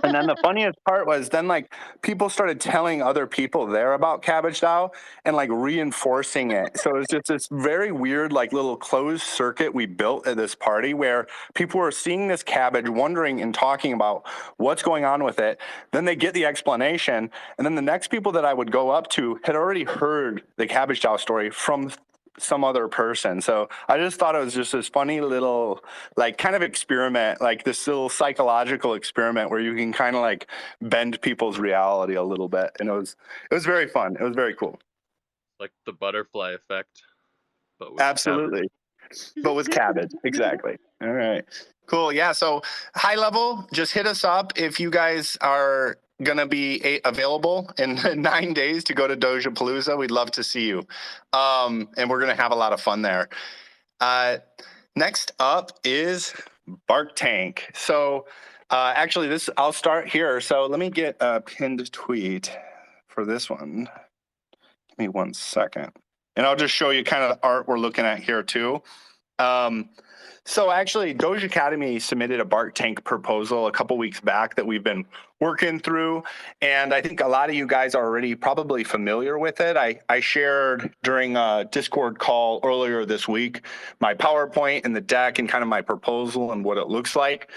And then the funniest part was then like people started telling other people there about cabbage Dow and like reinforcing it. So it was just this very weird like little closed circuit we built at this party where people were seeing this cabbage, wondering and talking about what's going on with it. Then they get the explanation, and then the next people that I would go up to had already heard the cabbage Dow story from some other person. So I just thought it was just this funny little like kind of experiment, like this little psychological experiment where you can kind of like bend people's reality a little bit. And it was very fun. It was very cool. Like the butterfly effect. But with absolutely cabbage. But with cabbage. Exactly. All right, cool. Yeah, so high level, just hit us up if you guys are going to be available in 9 days to go to Dogepalooza. We'd love to see you. And we're going to have a lot of fun there. Next up is Bark Tank. So actually, I'll start here. So let me get a pinned tweet for this one. Give me 1 second. And I'll just show you kind of the art we're looking at here too. So actually, Doge Academy submitted a Bark Tank proposal a couple weeks back that we've been working through. And I think a lot of you guys are already probably familiar with it. I shared during a Discord call earlier this week my PowerPoint and the deck and kind of my proposal and what it looks like.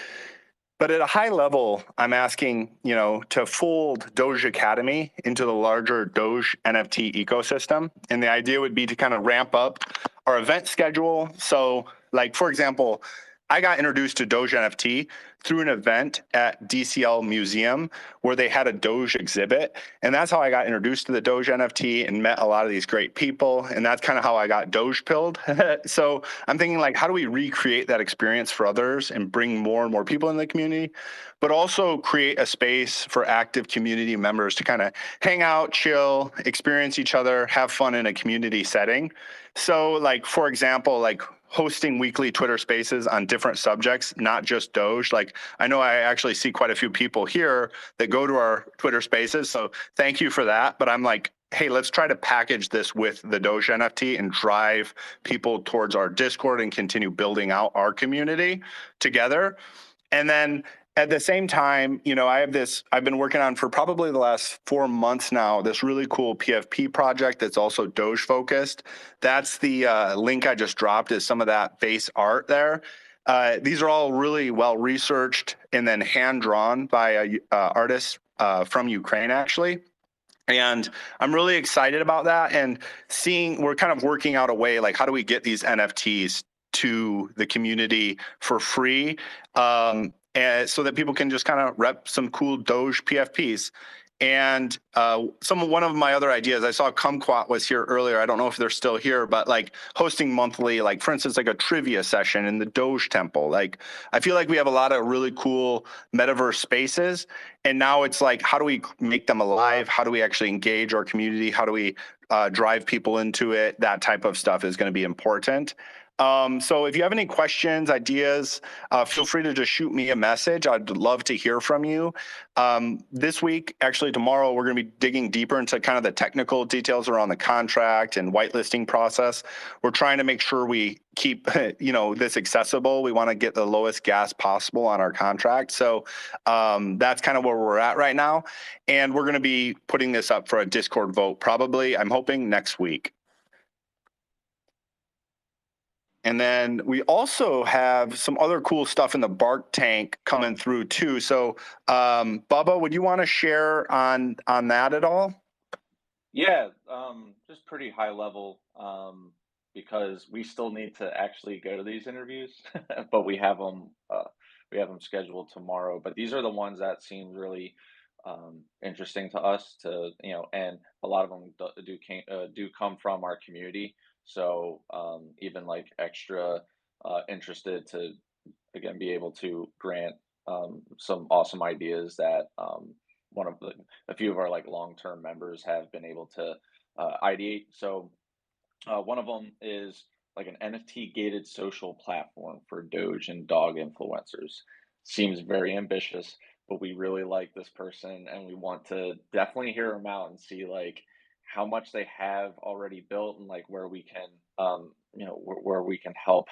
But at a high level, I'm asking, to fold Doge Academy into the larger Doge NFT ecosystem. And the idea would be to kind of ramp up our event schedule. So, like, for example, I got introduced to Doge NFT through an event at DCL Museum where they had a Doge exhibit. And that's how I got introduced to the Doge NFT and met a lot of these great people. And that's kind of how I got Doge pilled. So I'm thinking, like, how do we recreate that experience for others and bring more and more people in the community, but also create a space for active community members to kind of hang out, chill, experience each other, have fun in a community setting. So, like, for example, like hosting weekly Twitter spaces on different subjects, not just Doge. Like, I know I actually see quite a few people here that go to our Twitter spaces. So thank you for that. But I'm like, hey, let's try to package this with the Doge NFT and drive people towards our Discord and continue building out our community together. And then at the same time, I've been working on for probably the last 4 months now, this really cool PFP project that's also Doge focused. That's the link I just dropped is some of that base art there. These are all really well researched and then hand drawn by a artist from Ukraine, actually. And I'm really excited about that and we're kind of working out a way, like, how do we get these NFTs to the community for free, and so that people can just kind of rep some cool Doge PFPs. And one of my other ideas, I saw Kumquat was here earlier. I don't know if they're still here, but like hosting monthly, like for instance, like a trivia session in the Doge Temple. Like, I feel like we have a lot of really cool metaverse spaces. And now it's like, how do we make them alive? How do we actually engage our community? How do we drive people into it? That type of stuff is going to be important. So if you have any questions, ideas, feel free to just shoot me a message. I'd love to hear from you. This week, actually tomorrow, we're going to be digging deeper into kind of the technical details around the contract and whitelisting process. We're trying to make sure we keep, this accessible. We want to get the lowest gas possible on our contract. So that's kind of where we're at right now. And we're going to be putting this up for a Discord vote, probably, I'm hoping, next week. And then we also have some other cool stuff in the Bark Tank coming through too. So, Bubba, would you want to share on that at all? Yeah, just pretty high level, because we still need to actually go to these interviews, but we have them scheduled tomorrow. But these are the ones that seem really interesting to us and a lot of them do come from our community. So even like extra interested to again be able to grant some awesome ideas that a few of our like long-term members have been able to ideate. So one of them is like an NFT gated social platform for Doge and dog influencers. Seems very ambitious, but we really like this person and we want to definitely hear them out and see like how much they have already built and like where we can where we can help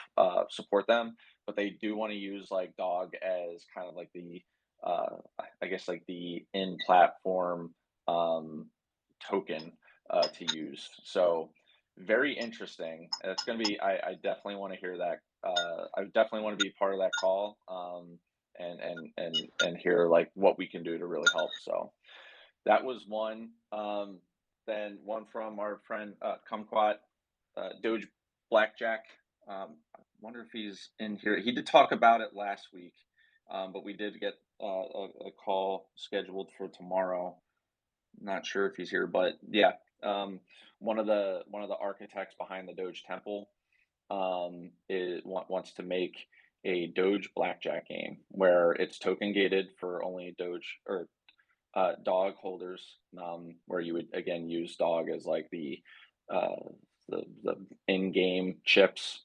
support them. But they do want to use like dog as kind of like the uh, I guess like the in platform token to use. So very interesting. It's going to be, I definitely want to hear that. I definitely want to be part of that call, and hear like what we can do to really help. So that was one. Then one from our friend Kumquat, Doge Blackjack. I wonder if he's in here. He did talk about it last week, but we did get a call scheduled for tomorrow. Not sure if he's here, but yeah, one of the architects behind the Doge Temple wants to make a Doge blackjack game where it's token gated for only Doge or dog holders, where you would again use dog as like the in-game chips.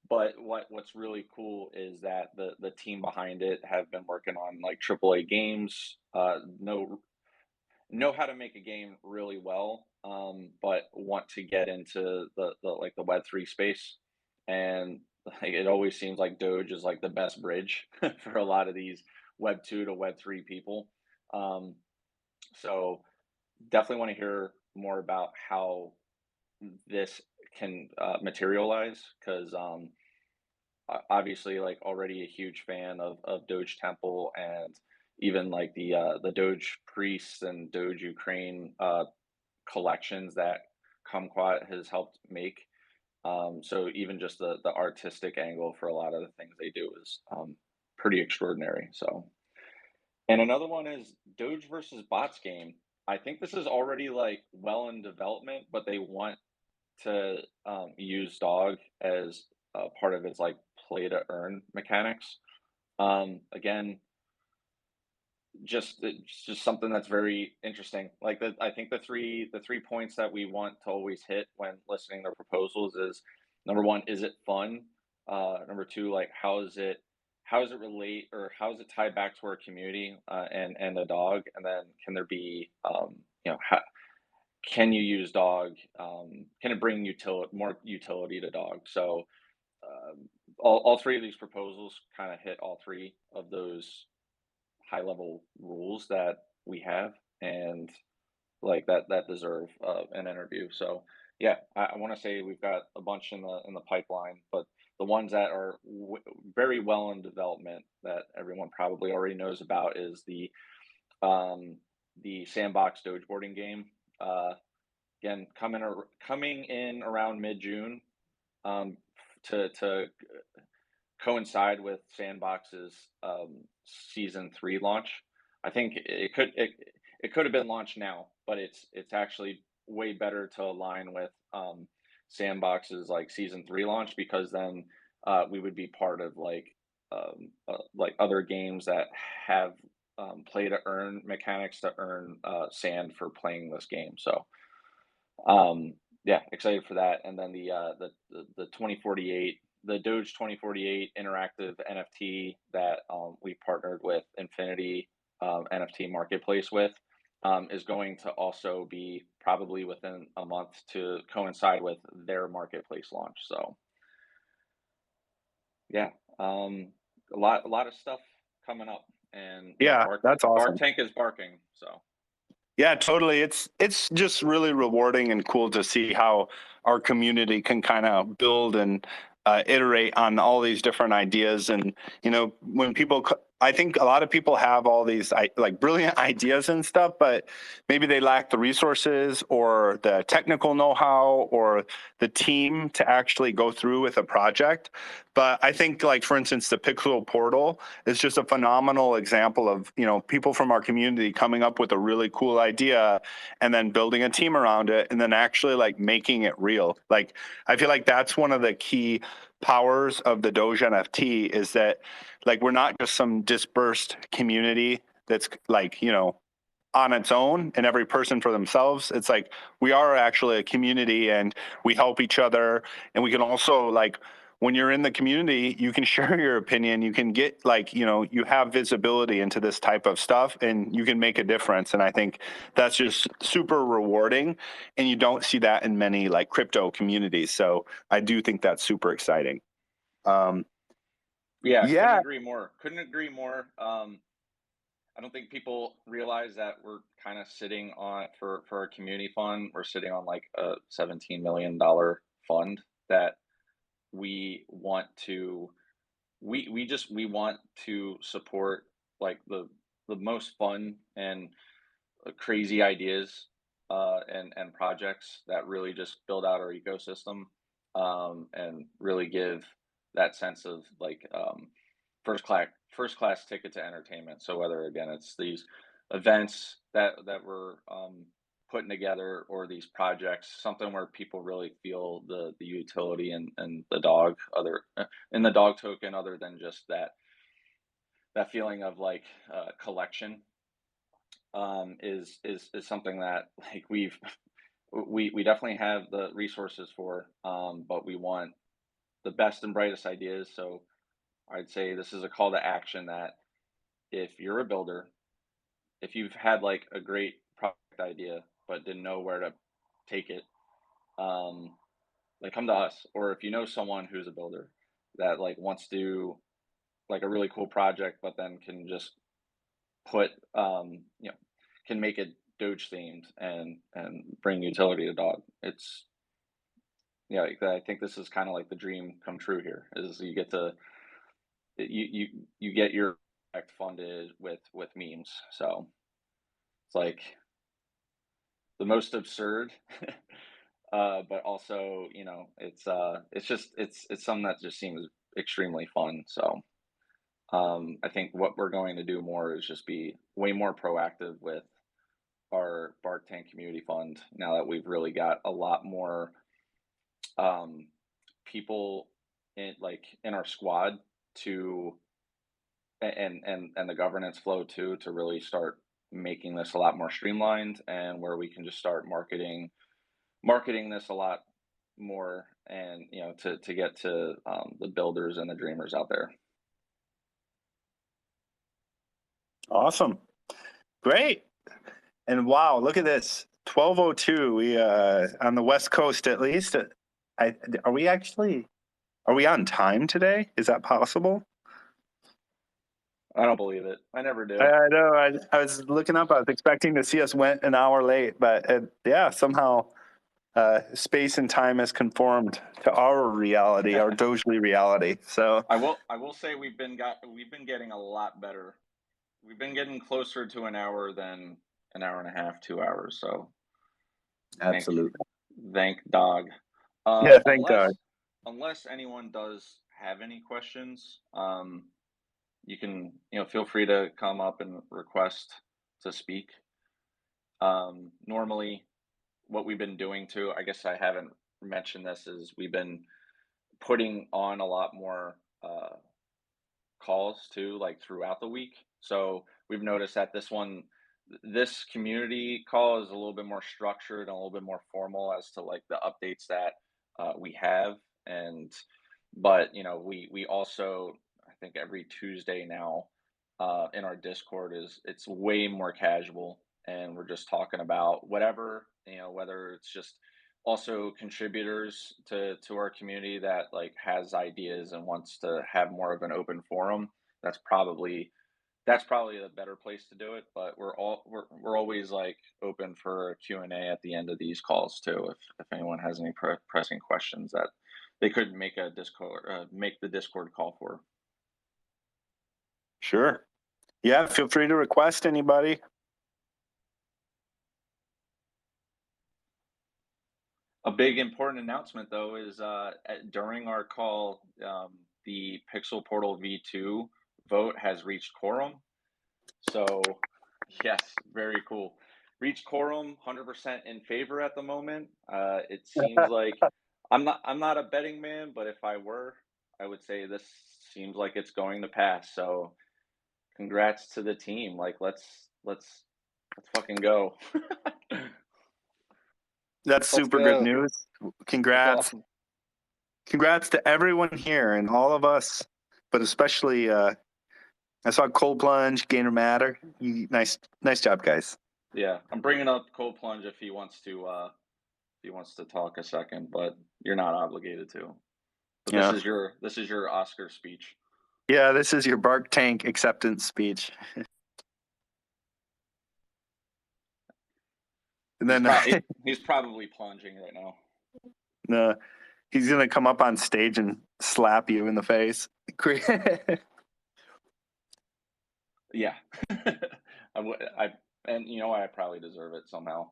But what's really cool is that the team behind it have been working on like AAA games. No, know how to make a game really well, but want to get into the Web3 space. And like, it always seems like Doge is like the best bridge for a lot of these Web2 to Web3 people. Um, so definitely want to hear more about how this can materialize, because obviously, like, already a huge fan of Doge Temple, and even like the Doge priests and Doge Ukraine collections that Kumquat has helped make. So even just the artistic angle for a lot of the things they do is pretty extraordinary. So, and another one is Doge versus Bots game. I think this is already like well in development, but they want to use Dog as part of its like play to earn mechanics. Again, it's just something that's very interesting. Like, I think the three points that we want to always hit when listening to proposals is, number one, is it fun? Number two, like, how does it relate, or how does it tie back to our community and the dog? And then can there be can you use Dog? Can it bring more utility to Dog? So all three of these proposals kind of hit all three of those high level rules that we have, and like that deserve an interview. So yeah, I want to say we've got a bunch in the pipeline, but the ones that are very well in development that everyone probably already knows about is um, the sandbox doge boarding game. Again, coming in around mid June, um, to coincide with Sandbox's season 3 launch. I think it could have been launched now, but it's actually way better to align with Sandbox's like season 3 launch, because then we would be part of like other games that have play to earn mechanics to earn sand for playing this game. So yeah, excited for that. And then the 2048, the Doge 2048 interactive NFT that we partnered with Infinity NFT Marketplace with, is going to also be probably within a month to coincide with their marketplace launch. So yeah, a lot of stuff coming up, and Yeah, that's awesome. Tank is barking. So. Yeah, totally. It's just really rewarding and cool to see how our community can kind of build and iterate on all these different ideas. And when I think a lot of people have all these like brilliant ideas and stuff, but maybe they lack the resources or the technical know-how or the team to actually go through with a project. But I think, like, for instance, the Pixel Portal is just a phenomenal example of, people from our community coming up with a really cool idea and then building a team around it and then actually like making it real. Like, I feel like that's one of the key powers of the Doge NFT, is that like we're not just some dispersed community that's like, on its own and every person for themselves. It's like we are actually a community and we help each other. And we can also, like, when you're in the community, you can share your opinion. You can get like, you have visibility into this type of stuff and you can make a difference. And I think that's just super rewarding. And you don't see that in many like crypto communities. So I do think that's super exciting. Yeah, Yeah. Couldn't agree more. I don't think people realize that we're kind of sitting on, for our community fund, we're sitting on like a $17 million fund that we want to we want to support like the most fun and crazy ideas and projects that really just build out our ecosystem, and really give that sense of like first class ticket to entertainment. So whether again it's these events that we're putting together, or these projects, something where people really feel the utility and the dog other in the dog token, other than just that feeling of like collection, is something that like we definitely have the resources for, but we want the best and brightest ideas. So I'd say this is a call to action that if you're a builder, if you've had like a great idea but didn't know where to take it, like come to us. Or if you know someone who's a builder that like wants to do like a really cool project, but then can just put can make it Doge themed and bring utility to dog. It's I think this is kind of like the dream come true here. Is you get to you get your project funded with memes. So it's like the most absurd, but also it's something that just seems extremely fun. So I think what we're going to do more is just be way more proactive with our Bark Tank Community Fund now that we've really got a lot more people in our squad to and the governance flow too, to really start making this a lot more streamlined, and where we can just start marketing this a lot more, and to get to the builders and the dreamers out there. Awesome. Great. And wow, look at this. 12:02. We on the West Coast at least. Are we on time today? Is that possible? I don't believe it. I never do. I know. I was looking up. I was expecting to see us went an hour late, but somehow space and time has conformed to our reality, our Dogely reality. So I will say we've been getting a lot better. We've been getting closer to an hour than an hour and a half, 2 hours. So absolutely. Thank Dog. Thank God. Unless anyone does have any questions, you can feel free to come up and request to speak. Normally, what we've been doing too, I guess I haven't mentioned this, is we've been putting on a lot more calls too, like throughout the week. So we've noticed that this community call is a little bit more structured and a little bit more formal as to like the updates that we have. But we also, I think every Tuesday now in our Discord it's way more casual, and we're just talking about whatever, whether it's just also contributors to our community that like has ideas and wants to have more of an open forum. That's probably the better place to do it, but we're always like open for a Q&A at the end of these calls too, if anyone has any pressing questions that they couldn't make the Discord call for. Sure. Yeah, feel free to request anybody. A big important announcement though is during our call, the Pixel Portal V2 vote has reached quorum. So yes, very cool. Reached quorum, 100% in favor at the moment. It seems like I'm not a betting man, but if I were, I would say this seems like it's going to pass. So congrats to the team. Like let's fucking go. That's super good news. Congrats. Awesome. Congrats to everyone here and all of us, but especially I saw Cold Plunge, Gainer Matter. Nice job, guys. Yeah, I'm bringing up Cold Plunge if he wants to talk a second, but you're not obligated to. But Yeah. This is your Oscar speech. Yeah, this is your Bark Tank acceptance speech. And then he's probably plunging right now. No, he's gonna come up on stage and slap you in the face. Yeah, and you know what? I probably deserve it somehow.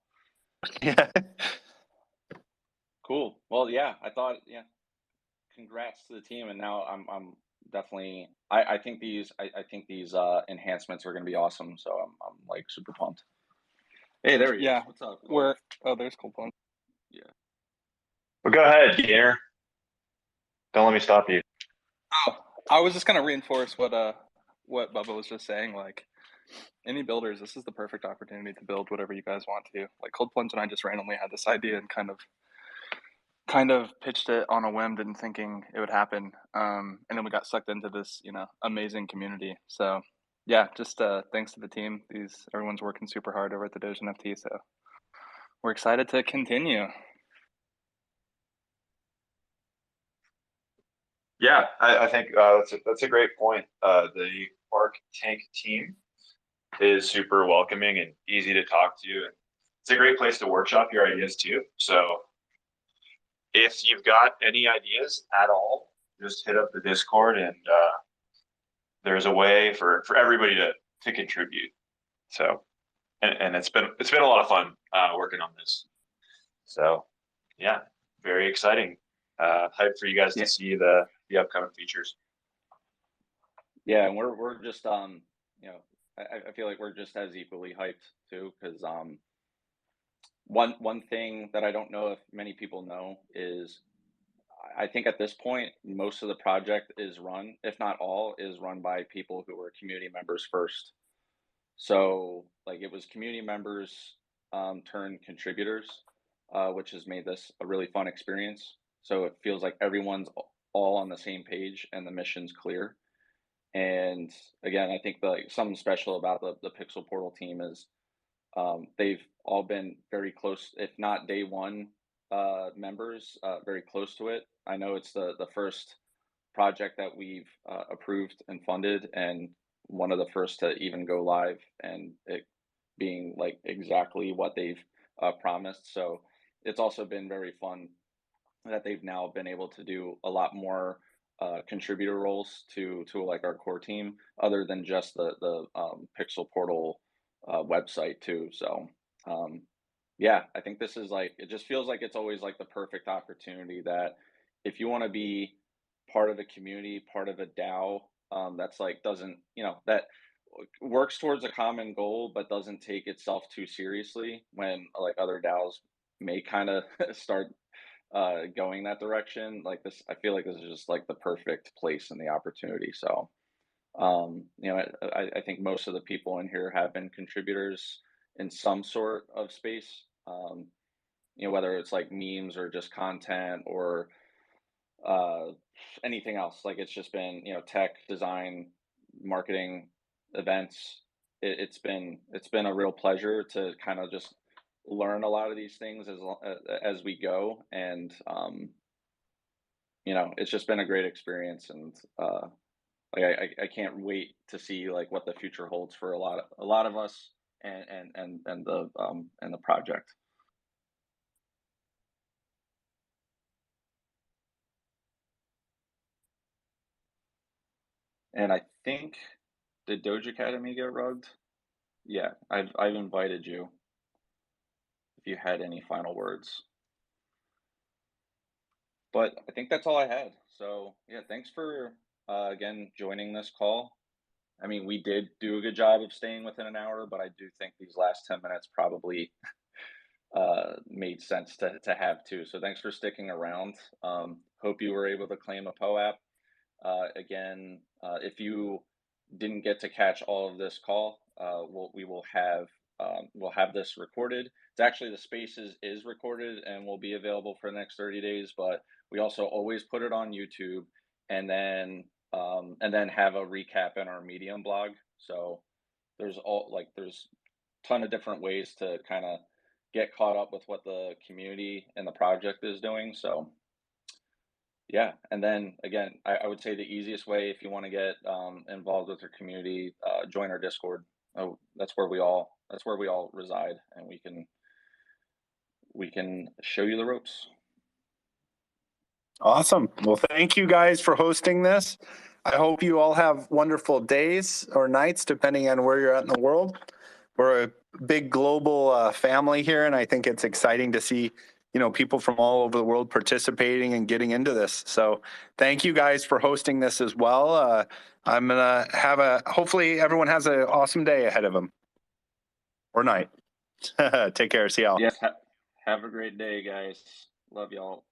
Yeah. Cool. Well, yeah, I thought, congrats to the team, and now I'm definitely. I think these enhancements are going to be awesome. So I'm like super pumped. Hey, there he is. What's up? There's Cold Plunge. Yeah. Well, go ahead, Gainer. Don't let me stop you. Oh, I was just gonna reinforce what Bubba was just saying. Like, any builders, this is the perfect opportunity to build whatever you guys want to. Like, Cold Plunge and I just randomly had this idea and kind of pitched it on a whim, didn't thinking it would happen. And then we got sucked into this, amazing community. So Yeah, just thanks to the team. Everyone's working super hard over at the Doge NFT, so we're excited to continue. Yeah, I think that's a great point. The Arc Tank team is super welcoming and easy to talk to. And it's a great place to workshop your ideas too. So if you've got any ideas at all, just hit up the Discord, and there's a way for everybody to contribute. So and it's been a lot of fun working on this. So yeah, very exciting. Hyped for you guys to see the upcoming features. Yeah, and we're just you know, I feel like we're just as equally hyped too, because one thing that I don't know if many people know is I think at this point most of the project is run, if not all, is run by people who were community members first. So like it was community members turned contributors, which has made this a really fun experience. So it feels like everyone's all on the same page and the mission's clear. And again, I think something special about the Pixel Portal team is they've all been very close, if not day one members, very close to it. I know it's the first project that we've approved and funded, and one of the first to even go live, and it being like exactly what they've promised. So it's also been very fun that they've now been able to do a lot more contributor roles to like our core team, other than just the Pixel Portal website too. So yeah, I think this is like, it just feels like it's always like the perfect opportunity that if you want to be part of a community, part of a DAO, that's like doesn't, that works towards a common goal but doesn't take itself too seriously, when like other DAOs may kind of start going that direction. Like this, I feel like this is just like the perfect place and the opportunity. So I think most of the people in here have been contributors in some sort of space, whether it's like memes or just content or uh, anything else. Like it's just been, tech, design, marketing, events. It's been a real pleasure to kind of just learn a lot of these things as we go, and it's just been a great experience, and like I can't wait to see like what the future holds for a lot of us, and the project. And I think, did Doge Academy get rugged? Yeah, I've invited you if you had any final words. But I think that's all I had. So yeah, thanks for again joining this call. I mean, we did do a good job of staying within an hour, but I do think these last 10 minutes probably made sense to have too. So thanks for sticking around. Hope you were able to claim a POAP. Again, if you didn't get to catch all of this call, we'll have this recorded. It's actually, the spaces is recorded and will be available for the next 30 days, but we also always put it on YouTube, and then have a recap in our Medium blog. So there's a ton of different ways to kind of get caught up with what the community and the project is doing. So yeah, and then again, I would say the easiest way, if you want to get involved with your community, join our Discord. Oh, that's where we all reside, and we can show you the ropes. Awesome. Well, thank you guys for hosting this. I hope you all have wonderful days or nights, depending on where you're at in the world. We're a big global family here, and I think it's exciting to see, people from all over the world participating and getting into this. So thank you guys for hosting this as well. I'm going to hopefully everyone has an awesome day ahead of them, or night. Take care. See y'all. Yes. Have a great day, guys. Love y'all.